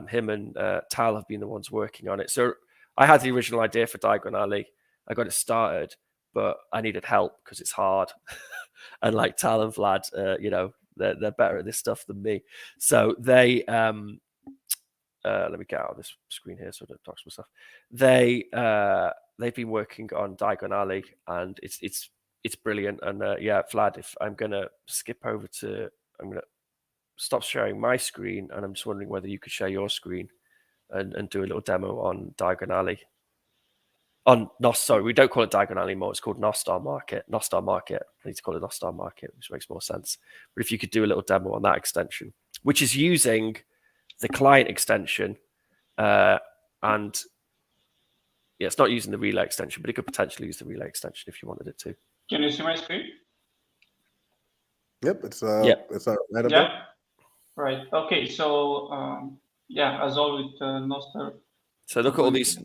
him and Tal have been the ones working on it. So I had the original idea for Diagon Alley. I got it started, but I needed help because it's hard. And like Tal and Vlad, they're better at this stuff than me. So they let me get out of this screen here so I don't talk to myself. They've been working on Diagon Alley, and it's brilliant. And Vlad, if I'm gonna I'm gonna stop sharing my screen, and I'm just wondering whether you could share your screen and do a little demo on Diagon Alley. On Nostr, sorry, we don't call it Diagon Alley anymore. It's called Nostr Market. Nostr Market. I need to call it Nostr Market, which makes more sense. But if you could do a little demo on that extension, which is using the client extension, and Yeah, it's not using the relay extension, but it could potentially use the relay extension if you wanted it to. Can you see my screen? Yep, it's Yeah. it's right above. Yeah. Right. Okay. So yeah, as always with Noster. So look at all these.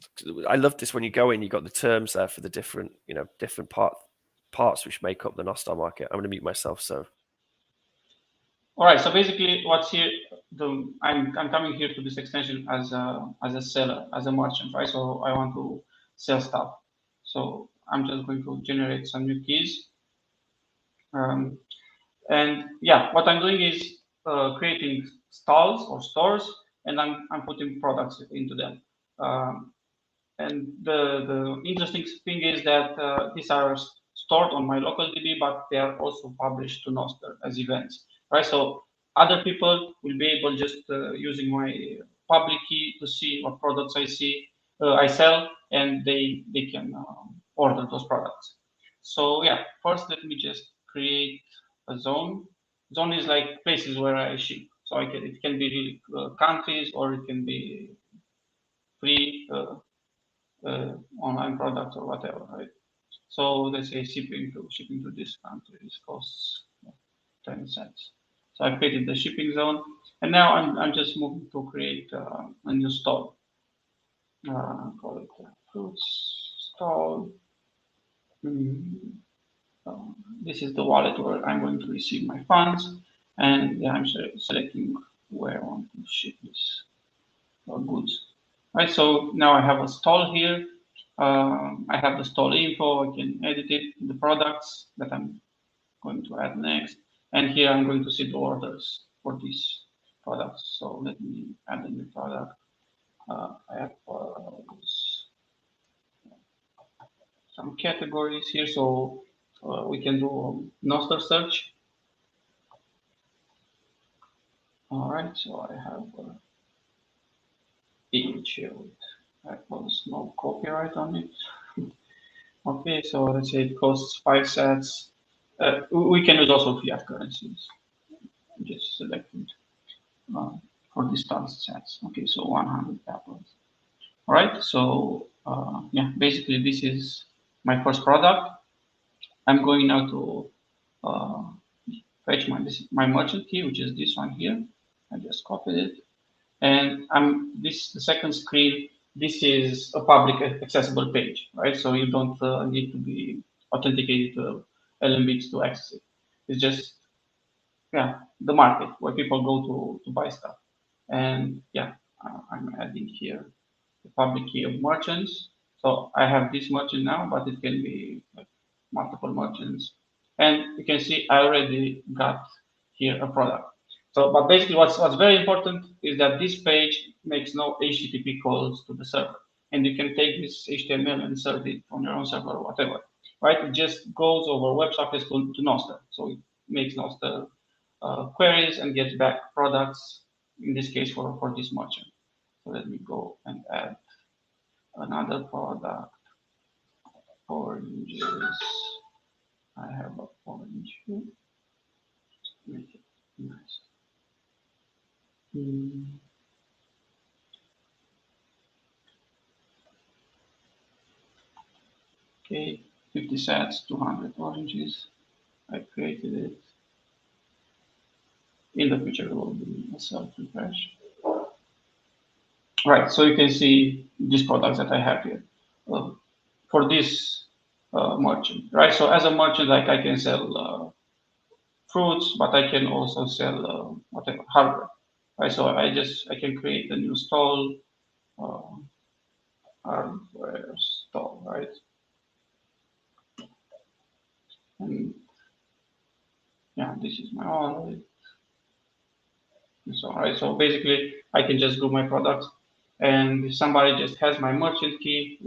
I love this when you go in. You got the terms there for the different, different parts which make up the Nostr market. I'm going to mute myself. So. All right. So basically, what's here? I'm coming here to this extension as a seller, as a merchant, right? So I want to sell stuff. So I'm just going to generate some new keys. And yeah, what I'm doing is creating stalls or stores, and I'm putting products into them. And the interesting thing is that these are stored on my local DB, but they are also published to Noster as events, right? So other people will be able just using my public key to see what products I sell, and they can order those products. So yeah, first let me just create a zone. Zone is like places where I ship. So it can be countries, or it can be free online products or whatever, right? So let's say shipping to this country costs 10 cents. So I created the shipping zone, and now I'm just moving to create a new stall. Call it fruits stall. This is the wallet where I'm going to receive my funds, and yeah, I'm selecting where I want to ship this goods. Right, so now I have a stall here. I have the stall info. I can edit it, the products that I'm going to add next, and here I'm going to see the orders for these products. So let me add a new product. I have some categories here, so we can do Nostr search. All right, so I have image here with no copyright on it. Okay, so let's say it costs 5 cents. We can use also fiat currencies. Just selected for this 10 cents. Okay, so 100 apples. All right, so yeah, basically this is my first product. I'm going now to fetch my merchant key, which is this one here. I just copied it, and the second screen. This is a public accessible page, right? So you don't need to be authenticated to LNBits to access it. It's just the market where people go to buy stuff. And yeah, I'm adding here the public key of merchants. So I have this merchant now, but it can be like multiple merchants. And you can see I already got here a product. So, but basically what's very important is that this page makes no HTTP calls to the server. And you can take this HTML and serve it on your own server or whatever, right? It just goes over WebSockets to Noster. So it makes Noster queries and gets back products, in this case for this merchant. So let me go and add another product, oranges. I have an orange here. Make it nice. Okay, 50 cents, 200 oranges. I created it. In the future, it will be a self-refresh. Right, so you can see these products that I have here for this merchant, right? So as a merchant, like I can sell fruits, but I can also sell whatever hardware, right? So I can create a new stall, hardware stall, right? And yeah, this is my own. So, right, so basically I can just group my products, and if somebody just has my merchant key,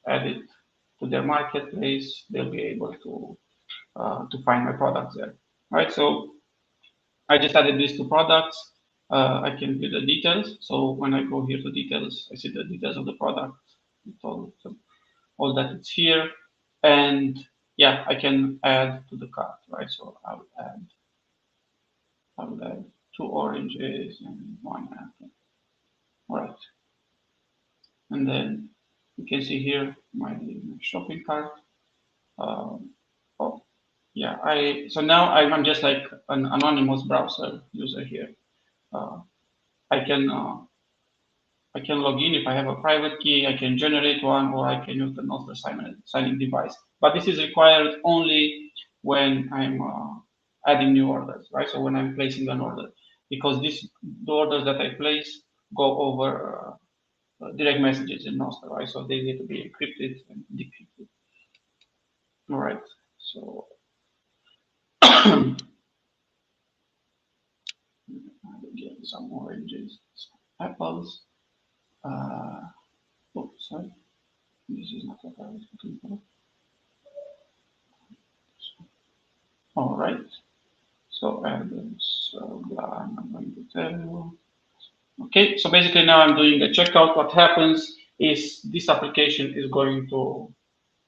add it to their marketplace, they'll be able to find my products there. Right, so I just added these two products. I can view the details. So when I go here to details, I see the details of the product, all that it's here, and yeah, I can add to the cart, right? So I will add 2 oranges and 1 apple. All right, and then you can see here my shopping cart. Oh, yeah. So now I'm just like an anonymous browser user here. I can log in if I have a private key. I can generate one, or I can use the Noster signing device. But this is required only when I'm adding new orders, right? So when I'm placing an order, because the orders that I place go over direct messages in Nostr, right? So they need to be encrypted and decrypted. All right. So get some oranges, some apples. Oh, sorry. This is not what I was looking for. All right. So I'm going to tell you. Okay, so basically now I'm doing a checkout. What happens is this application is going to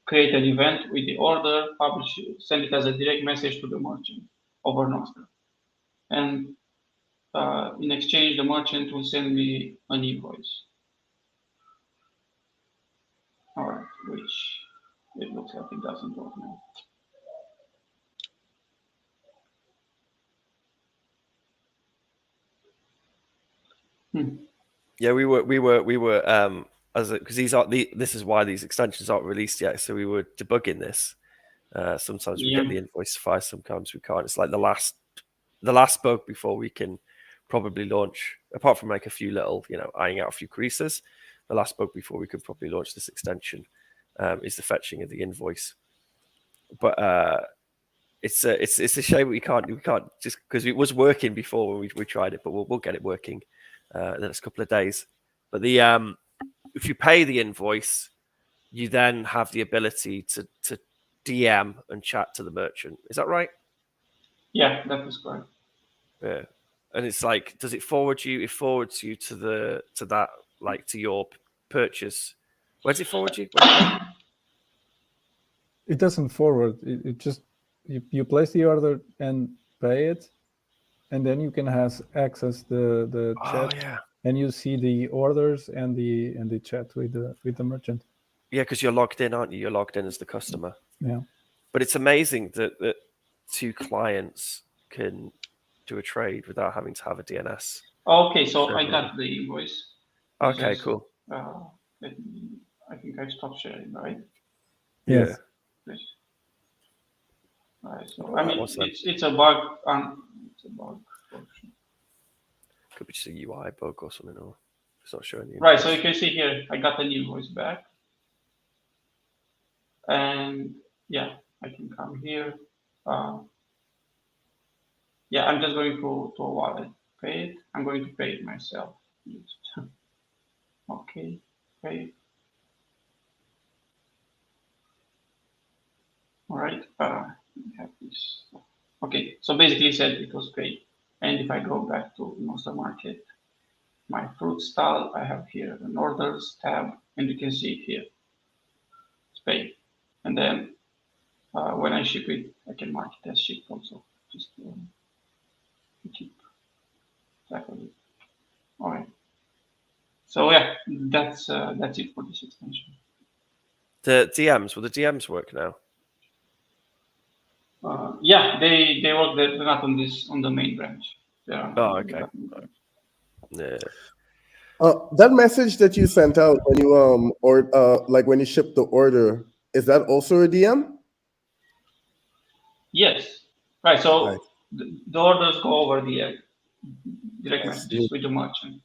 create an event with the order, publish it, send it as a direct message to the merchant over Nostr. And in exchange, the merchant will send me an invoice. All right, which it looks like it doesn't work now. Yeah, we were because this is why these extensions aren't released yet. So we were debugging this. Sometimes we get the invoice suffice, sometimes we can't. It's like the last bug before we can probably launch, apart from like a few little, ironing out a few creases. The last bug before we could probably launch this extension is the fetching of the invoice. But it's a shame we can't just because it was working before when we tried it, but we'll get it working in the next couple of days. But if you pay the invoice, you then have the ability to DM and chat to the merchant. Is that right? Yeah, that is correct. Yeah, and it's like, does it forward you? It forwards you to that, like to your purchase. Where does it forward you? It doesn't forward. It just you place the order and pay it, and then you can have access the chat. Oh yeah. And you see the orders and the chat with the merchant. Yeah, because you're logged in, aren't you? You're logged in as the customer. Yeah. But it's amazing that two clients can do a trade without having to have a DNS. Okay, so I got the invoice. Okay, cool. I think I stopped sharing, right? Yes. Yeah. All right. So I mean, it's a bug. It's a bug. Could be just a UI bug or something, or it's not showing you. Right. So you can see here, I got an invoice back, and yeah, I can come here. Yeah, I'm just going to a wallet, pay it. I'm going to pay it myself. Okay, pay. All right. We have this. Okay, so basically, said it was paid. And if I go back to Nostr Market, my fruit stall, I have here an orders tab, and you can see it here. It's paid. And then when I ship it, I can mark it as shipped also, just to keep track of it. All right. So yeah, that's it for this extension. The DMs, will the DMs work now? Yeah, they work. They're not on the main branch. Okay. Yeah. That message that you sent out when you like when you shipped the order, is that also a DM? Yes. Right. So Right. the orders go over the direct messages with the merchant.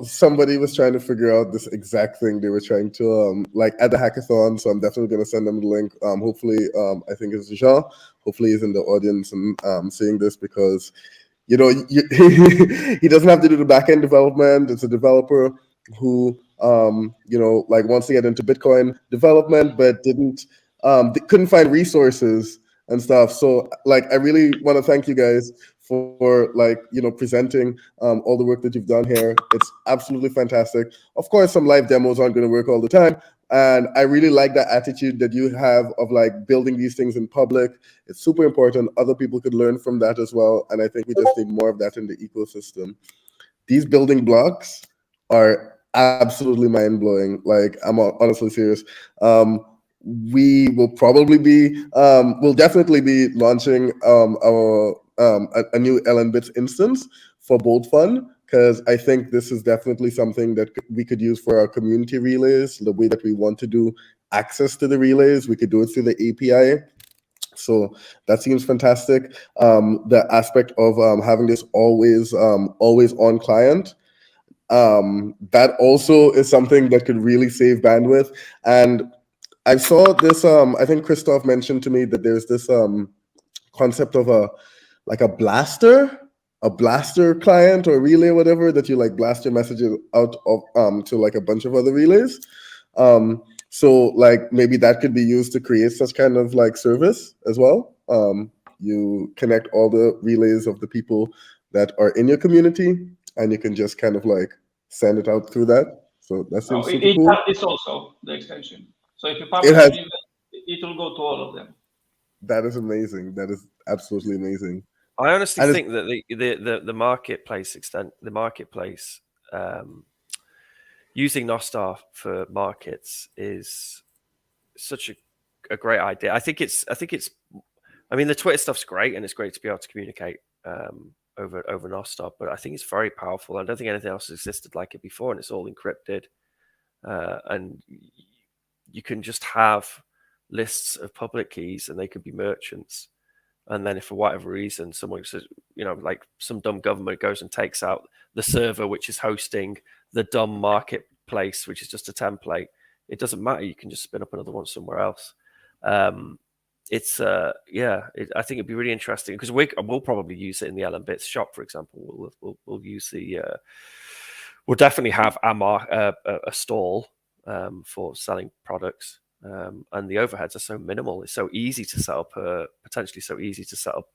Somebody was trying to figure out this exact thing they were trying to like at the hackathon, so I'm definitely going to send them the link. Hopefully I think it's Jean, hopefully he's in the audience and seeing this, because he doesn't have to do the back-end development. It's a developer who like wants to get into Bitcoin development but couldn't find resources and stuff. So like I really want to thank you guys for like presenting all the work that you've done here. It's absolutely fantastic. Of course, some live demos aren't going to work all the time, and I really like that attitude that you have of like building these things in public. It's super important. Other people could learn from that as well, and I think we just need more of that in the ecosystem. These building blocks are absolutely mind-blowing. Like, I'm honestly serious. We will probably be, we'll definitely be launching a new LNBits instance for Bolt Fun, because I think this is definitely something that we could use for our community relays, the way that we want to do access to the relays. We could do it through the API. So that seems fantastic. The aspect of having this always on client, that also is something that could really save bandwidth. And I saw this, I think Christoph mentioned to me that there's this concept of a blaster client or relay, whatever, that you like blast your messages out of to like a bunch of other relays. So like maybe that could be used to create such kind of like service as well. You connect all the relays of the people that are in your community, and you can just kind of like send it out through that. So that seems super cool. It has this also, the extension. So if you publish It has. it will go to all of them. That is amazing. That is absolutely amazing. I honestly And think that the marketplace using Nostr for markets is such a great idea. I think it's. I mean, the Twitter stuff's great, and it's great to be able to communicate over Nostr. But I think it's very powerful. I don't think anything else has existed like it before, and it's all encrypted. And you can just have lists of public keys, and they could be merchants. And then if for whatever reason someone says, like some dumb government goes and takes out the server which is hosting the dumb marketplace, which is just a template, it doesn't matter. You can just spin up another one somewhere else. I think it'd be really interesting, because we'll probably use it in the LNBits shop, for example. We'll use we'll definitely have a stall for selling products. And the overheads are so minimal. It's so easy to set up, potentially so easy to set up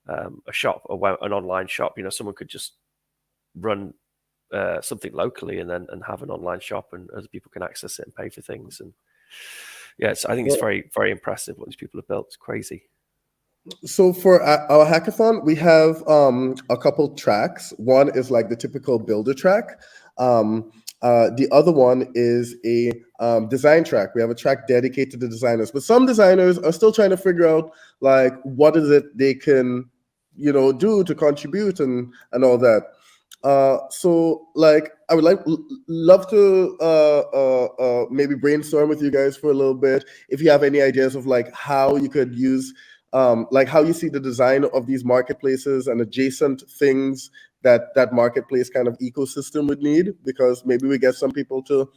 a shop, an online shop. Someone could just run something locally and have an online shop, and other people can access it and pay for things. And I think it's very, very impressive what these people have built. It's crazy. So for our hackathon, we have a couple tracks. One is like the typical builder track. The other one is a design track. We have a track dedicated to designers, but some designers are still trying to figure out like what is it they can, do to contribute and all that. So like I would love to maybe brainstorm with you guys for a little bit. If you have any ideas of like how you could use, like how you see the design of these marketplaces and adjacent things that marketplace kind of ecosystem would need, because maybe we get some people to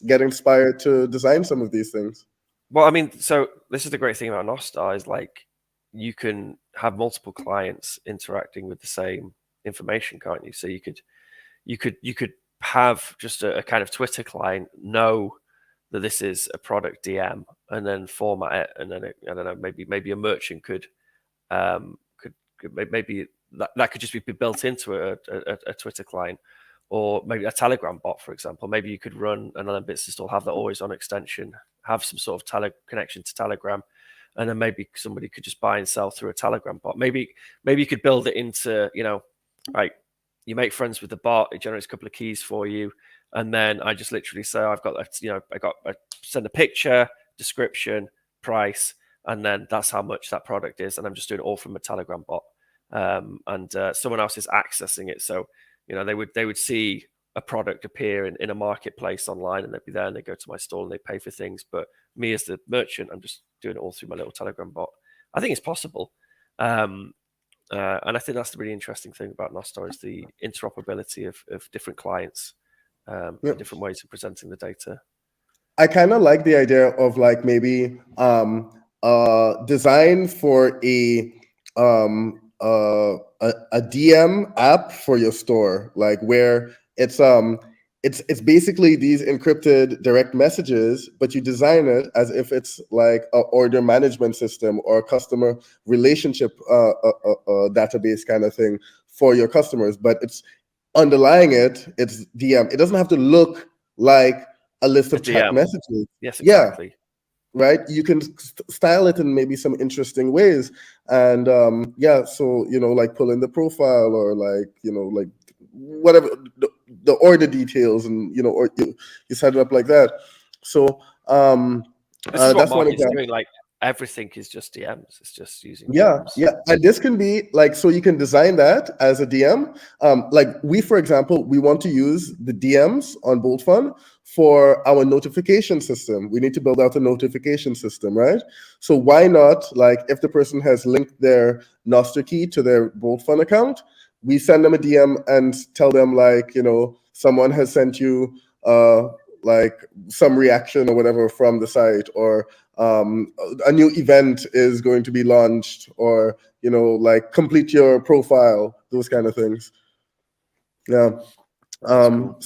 get inspired to design some of these things. Well, I mean, so this is the great thing about Nostr, is like you can have multiple clients interacting with the same information, can't you? So you could have just a kind of Twitter client know that this is a product DM, and then format it, and then I don't know, maybe a merchant could maybe that could just be built into a Twitter client, or maybe a Telegram bot, for example. Maybe you could run an LNBits install, have that always on extension, have some sort of connection to Telegram, and then maybe somebody could just buy and sell through a Telegram bot. Maybe you could build it into, like you make friends with the bot, it generates a couple of keys for you, and then I just literally say I send a picture, description, price, and then that's how much that product is, and I'm just doing it all from a Telegram bot. And someone else is accessing it, so they would see a product appear in a marketplace online, and they'd be there, and they go to my stall and they pay for things. But me as the merchant, I'm just doing it all through my little Telegram bot. I think it's possible, and I think that's the really interesting thing about Nostr, is the interoperability of different clients, and different ways of presenting the data. I kind of like the idea of like maybe design for a DM app for your store, like where it's basically these encrypted direct messages, but you design it as if it's like an order management system or a customer relationship database kind of thing for your customers. But it's underlying it's DM. It doesn't have to look like a list of chat messages. Yes, exactly. Yeah. Right, you can style it in maybe some interesting ways, and so like pull in the profile, or like like whatever, the order details, and or you set it up like that. So This is what that's one market's example. doing. Like everything is just DMs. It's just using Yeah, DMs. yeah, and this can be like, so you can design that as a DM. Like we, for example, we want to use the DMs on BoltFun for our notification system. We need to build out a notification system, right? So why not, like, if the person has linked their Nostr key to their BoltFun account, we send them a DM and tell them, like, someone has sent you like some reaction or whatever from the site, or a new event is going to be launched, or like complete your profile, those kind of things. Yeah. Cool.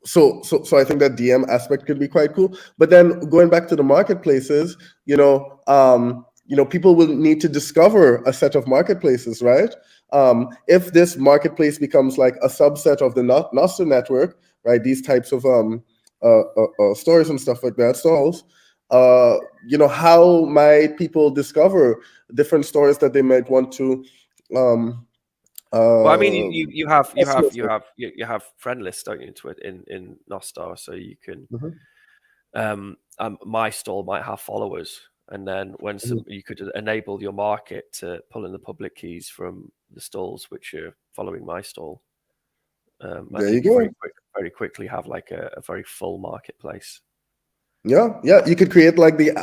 So I think that DM aspect could be quite cool. But then going back to the marketplaces, people will need to discover a set of marketplaces, right? If this marketplace becomes like a subset of the Noster network, right? These types of stores and stuff like that, stalls. How might people discover different stores that they might want to? Well, I mean, you have friend lists, don't you, into it in Nostr, so you can. My stall might have followers, and then when you could enable your market to pull in the public keys from the stalls which are following my stall. There you go. Very quickly have like a very full marketplace. Yeah, you could create like the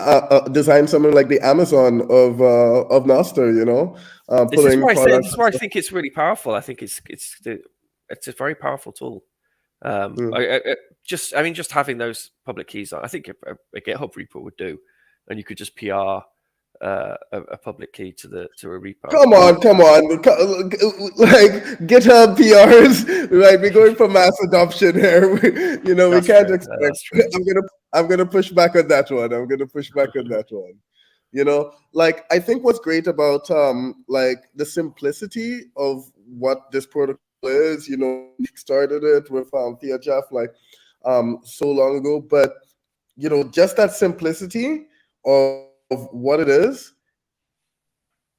design something like the Amazon of Nostr, pulling products. This is why I think it's really powerful. I think it's a very powerful tool. Just having those public keys on, I think a GitHub repo would do, and you could just PR a public key to a repo. Come on, like GitHub PRs, right? We're going for mass adoption here. We can't expect. I'm gonna push back on that one. Like, I think what's great about like the simplicity of what this protocol is. Started it with Thea Jeff like so long ago, but just that simplicity of what it is,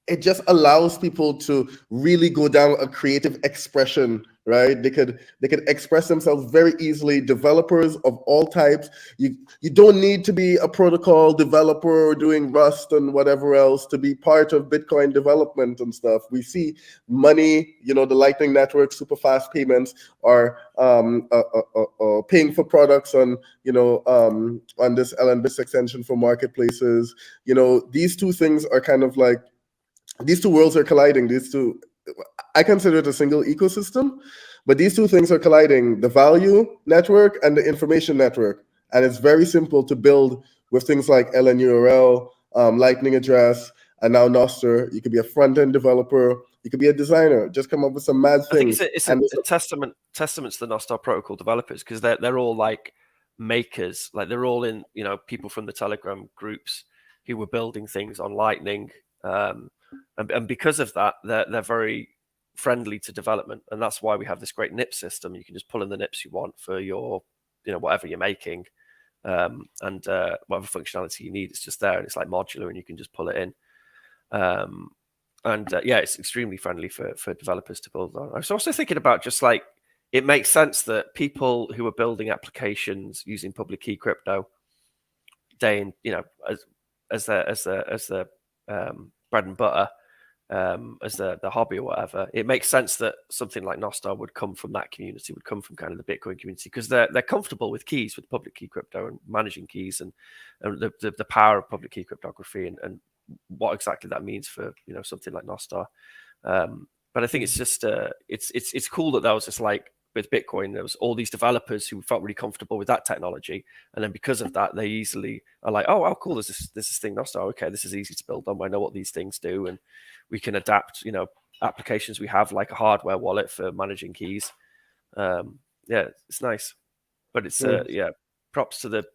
it just allows people to really go down a creative expression, right? They could express themselves very easily. Developers of all types. You don't need to be a protocol developer or doing Rust and whatever else to be part of Bitcoin development and stuff. We see money, the Lightning Network, super fast payments, are paying for products on this LNBits extension for marketplaces. These two things are kind of like, these two worlds are colliding. I consider it a single ecosystem, but these two things are colliding: the value network and the information network. And it's very simple to build with things like LNURL, Lightning Address, and now Noster. You could be a front-end developer. You could be a designer. Just come up with some mad things. I think it's a testament to the Nostr protocol developers, because they're all like makers. Like, they're all in, people from the Telegram groups who were building things on Lightning. And because of that, they're very friendly to development, and that's why we have this great NIP system. You can just pull in the NIPs you want for your, whatever you're making, and whatever functionality you need. It's just there, and it's like modular, and you can just pull it in. It's extremely friendly for developers to build on. I was also thinking about just like, it makes sense that people who are building applications using public key crypto, as their bread and butter, as the hobby or whatever, it makes sense that something like Nostr would come from that community, would come from kind of the Bitcoin community, because they're comfortable with keys, with public key crypto and managing keys, and the power of public key cryptography, and what exactly that means for something like Nostr. But I think it's just it's cool that there was just like, with Bitcoin, there was all these developers who felt really comfortable with that technology, and then because of that, they easily are like, oh, cool, there's this thing Nostr. Okay, this is easy to build on. I know what these things do, and we can adapt, applications we have, like a hardware wallet for managing keys. It's nice, but it's props to the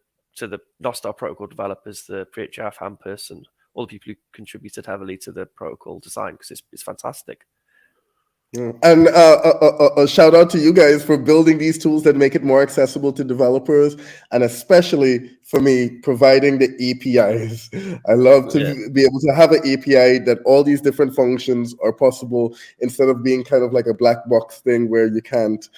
Nostr protocol developers, the PHF, Hampus, and all the people who contributed heavily to the protocol design, because it's fantastic. And a shout out to you guys for building these tools that make it more accessible to developers, and especially for me, providing the APIs. I love to be able to have an API that all these different functions are possible instead of being kind of like a black box thing where you can't.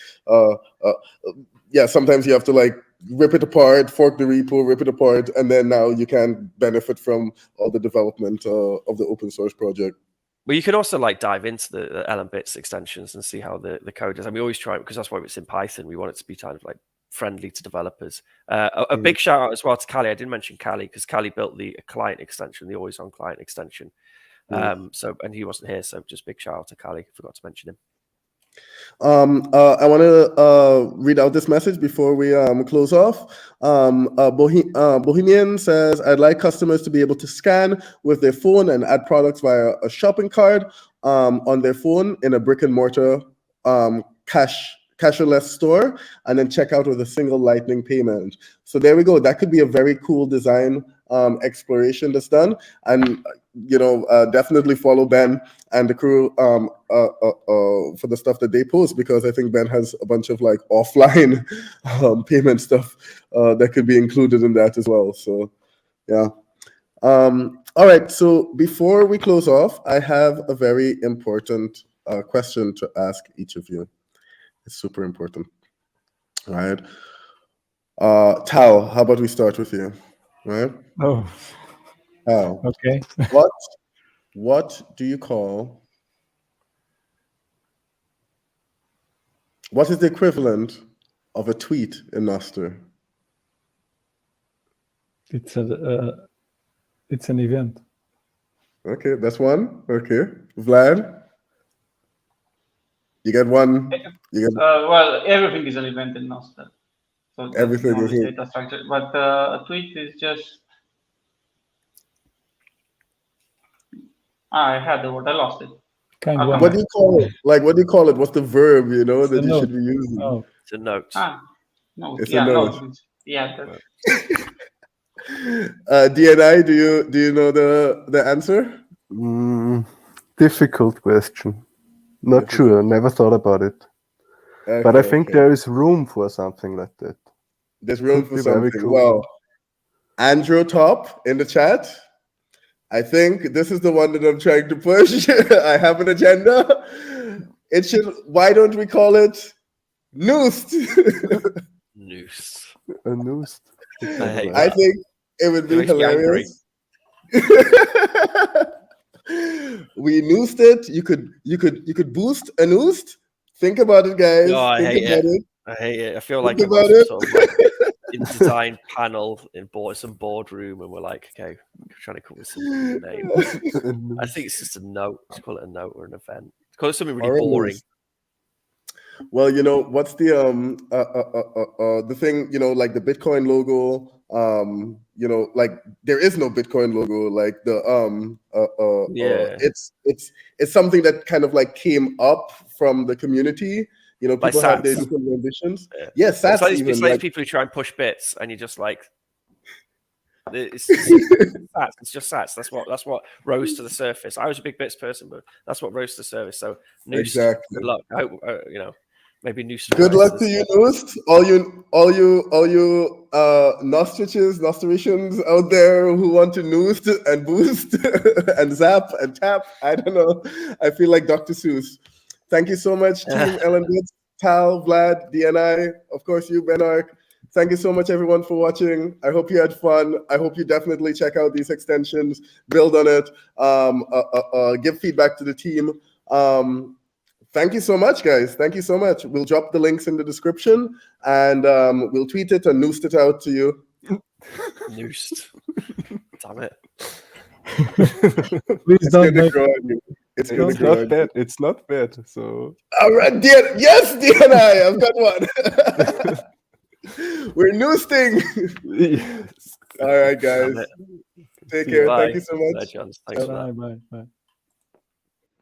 Sometimes you have to like rip it apart, fork the repo, rip it apart, and then now you can benefit from all the development of the open source project. But you can also like dive into the LNBits extensions and see how the code is. And we always try it because that's why it's in Python. We want it to be kind of like friendly to developers. A big shout out as well to Callie. I didn't mention Callie because Callie built the client extension, the always on client extension. And he wasn't here, so just big shout out to Callie. Forgot to mention him. I want to read out this message before we close off. Bohemian says, I'd like customers to be able to scan with their phone and add products via a shopping cart on their phone in a brick and mortar cashless store, and then check out with a single lightning payment. So there we go. That could be a very cool design exploration that's done. And definitely follow Ben and the crew for the stuff that they post, because I think Ben has a bunch of like offline payment stuff that could be included in that as well. So yeah. All right. So before we close off, I have a very important question to ask each of you. It's super important. All right. Tao, how about we start with you? All right. Oh, Tao. okay. What do you call? What is the equivalent of a tweet in Nostr? It's an event. Okay, that's one. Okay, Vlad, you get one. Well, everything is an event in Noster. So Everything is a data structure, but a tweet is just. I had the word. I lost it. What do you call it? Like, what do you call it? What's the verb? That you should be using? Oh. It's a note. No. It's a note. Yeah. DNI, do you know the answer? Difficult question. Not sure. Never thought about it. Okay, but I think there is room for something like that. There's room for something. Cool. Well, Andrew Top in the chat. I think this is the one that I'm trying to push. I have an agenda. Why don't we call it Noost? Noose. A Noost. I think it would be hilarious. We noosed it. You could boost a Noost. Think about it, guys. No, I hate it. I hate it. I feel like I'm sort of like in design panel in some boardroom, and we're like, okay, we're trying to come with some name. I think it's just a note. Let's call it a note or an event. Call it something really boring. Well, what's the thing, like the Bitcoin logo, like there is no Bitcoin logo, like it's something that kind of like came up from the community. People have their different renditions. Yes, that's it's like people who try and push bits, and you're just like, it's sats. It's just sats. That's what rose to the surface. I was a big bits person, but that's what rose to the surface. So, Noose, exactly. Good luck. I hope maybe Noose. Good luck to you, Noost. All you Nostricians out there who want to Noost and boost and zap and tap. I don't know. I feel like Dr. Seuss. Thank you so much, Team LNBits, Tal, Vlad, DNI, of course you, Benark. Thank you so much, everyone, for watching. I hope you had fun. I hope you definitely check out these extensions, build on it, give feedback to the team. Thank you so much, guys. Thank you so much. We'll drop the links in the description, and we'll tweet it and noost it out to you. Noosed. Damn it. Please don't make It's not bad. It's not bad. So all right, yes, DNI, I've got one. We're noosting. yes. All right, guys. Take care. Bye. Thank you so much. Bye, John. Thanks for that. Bye.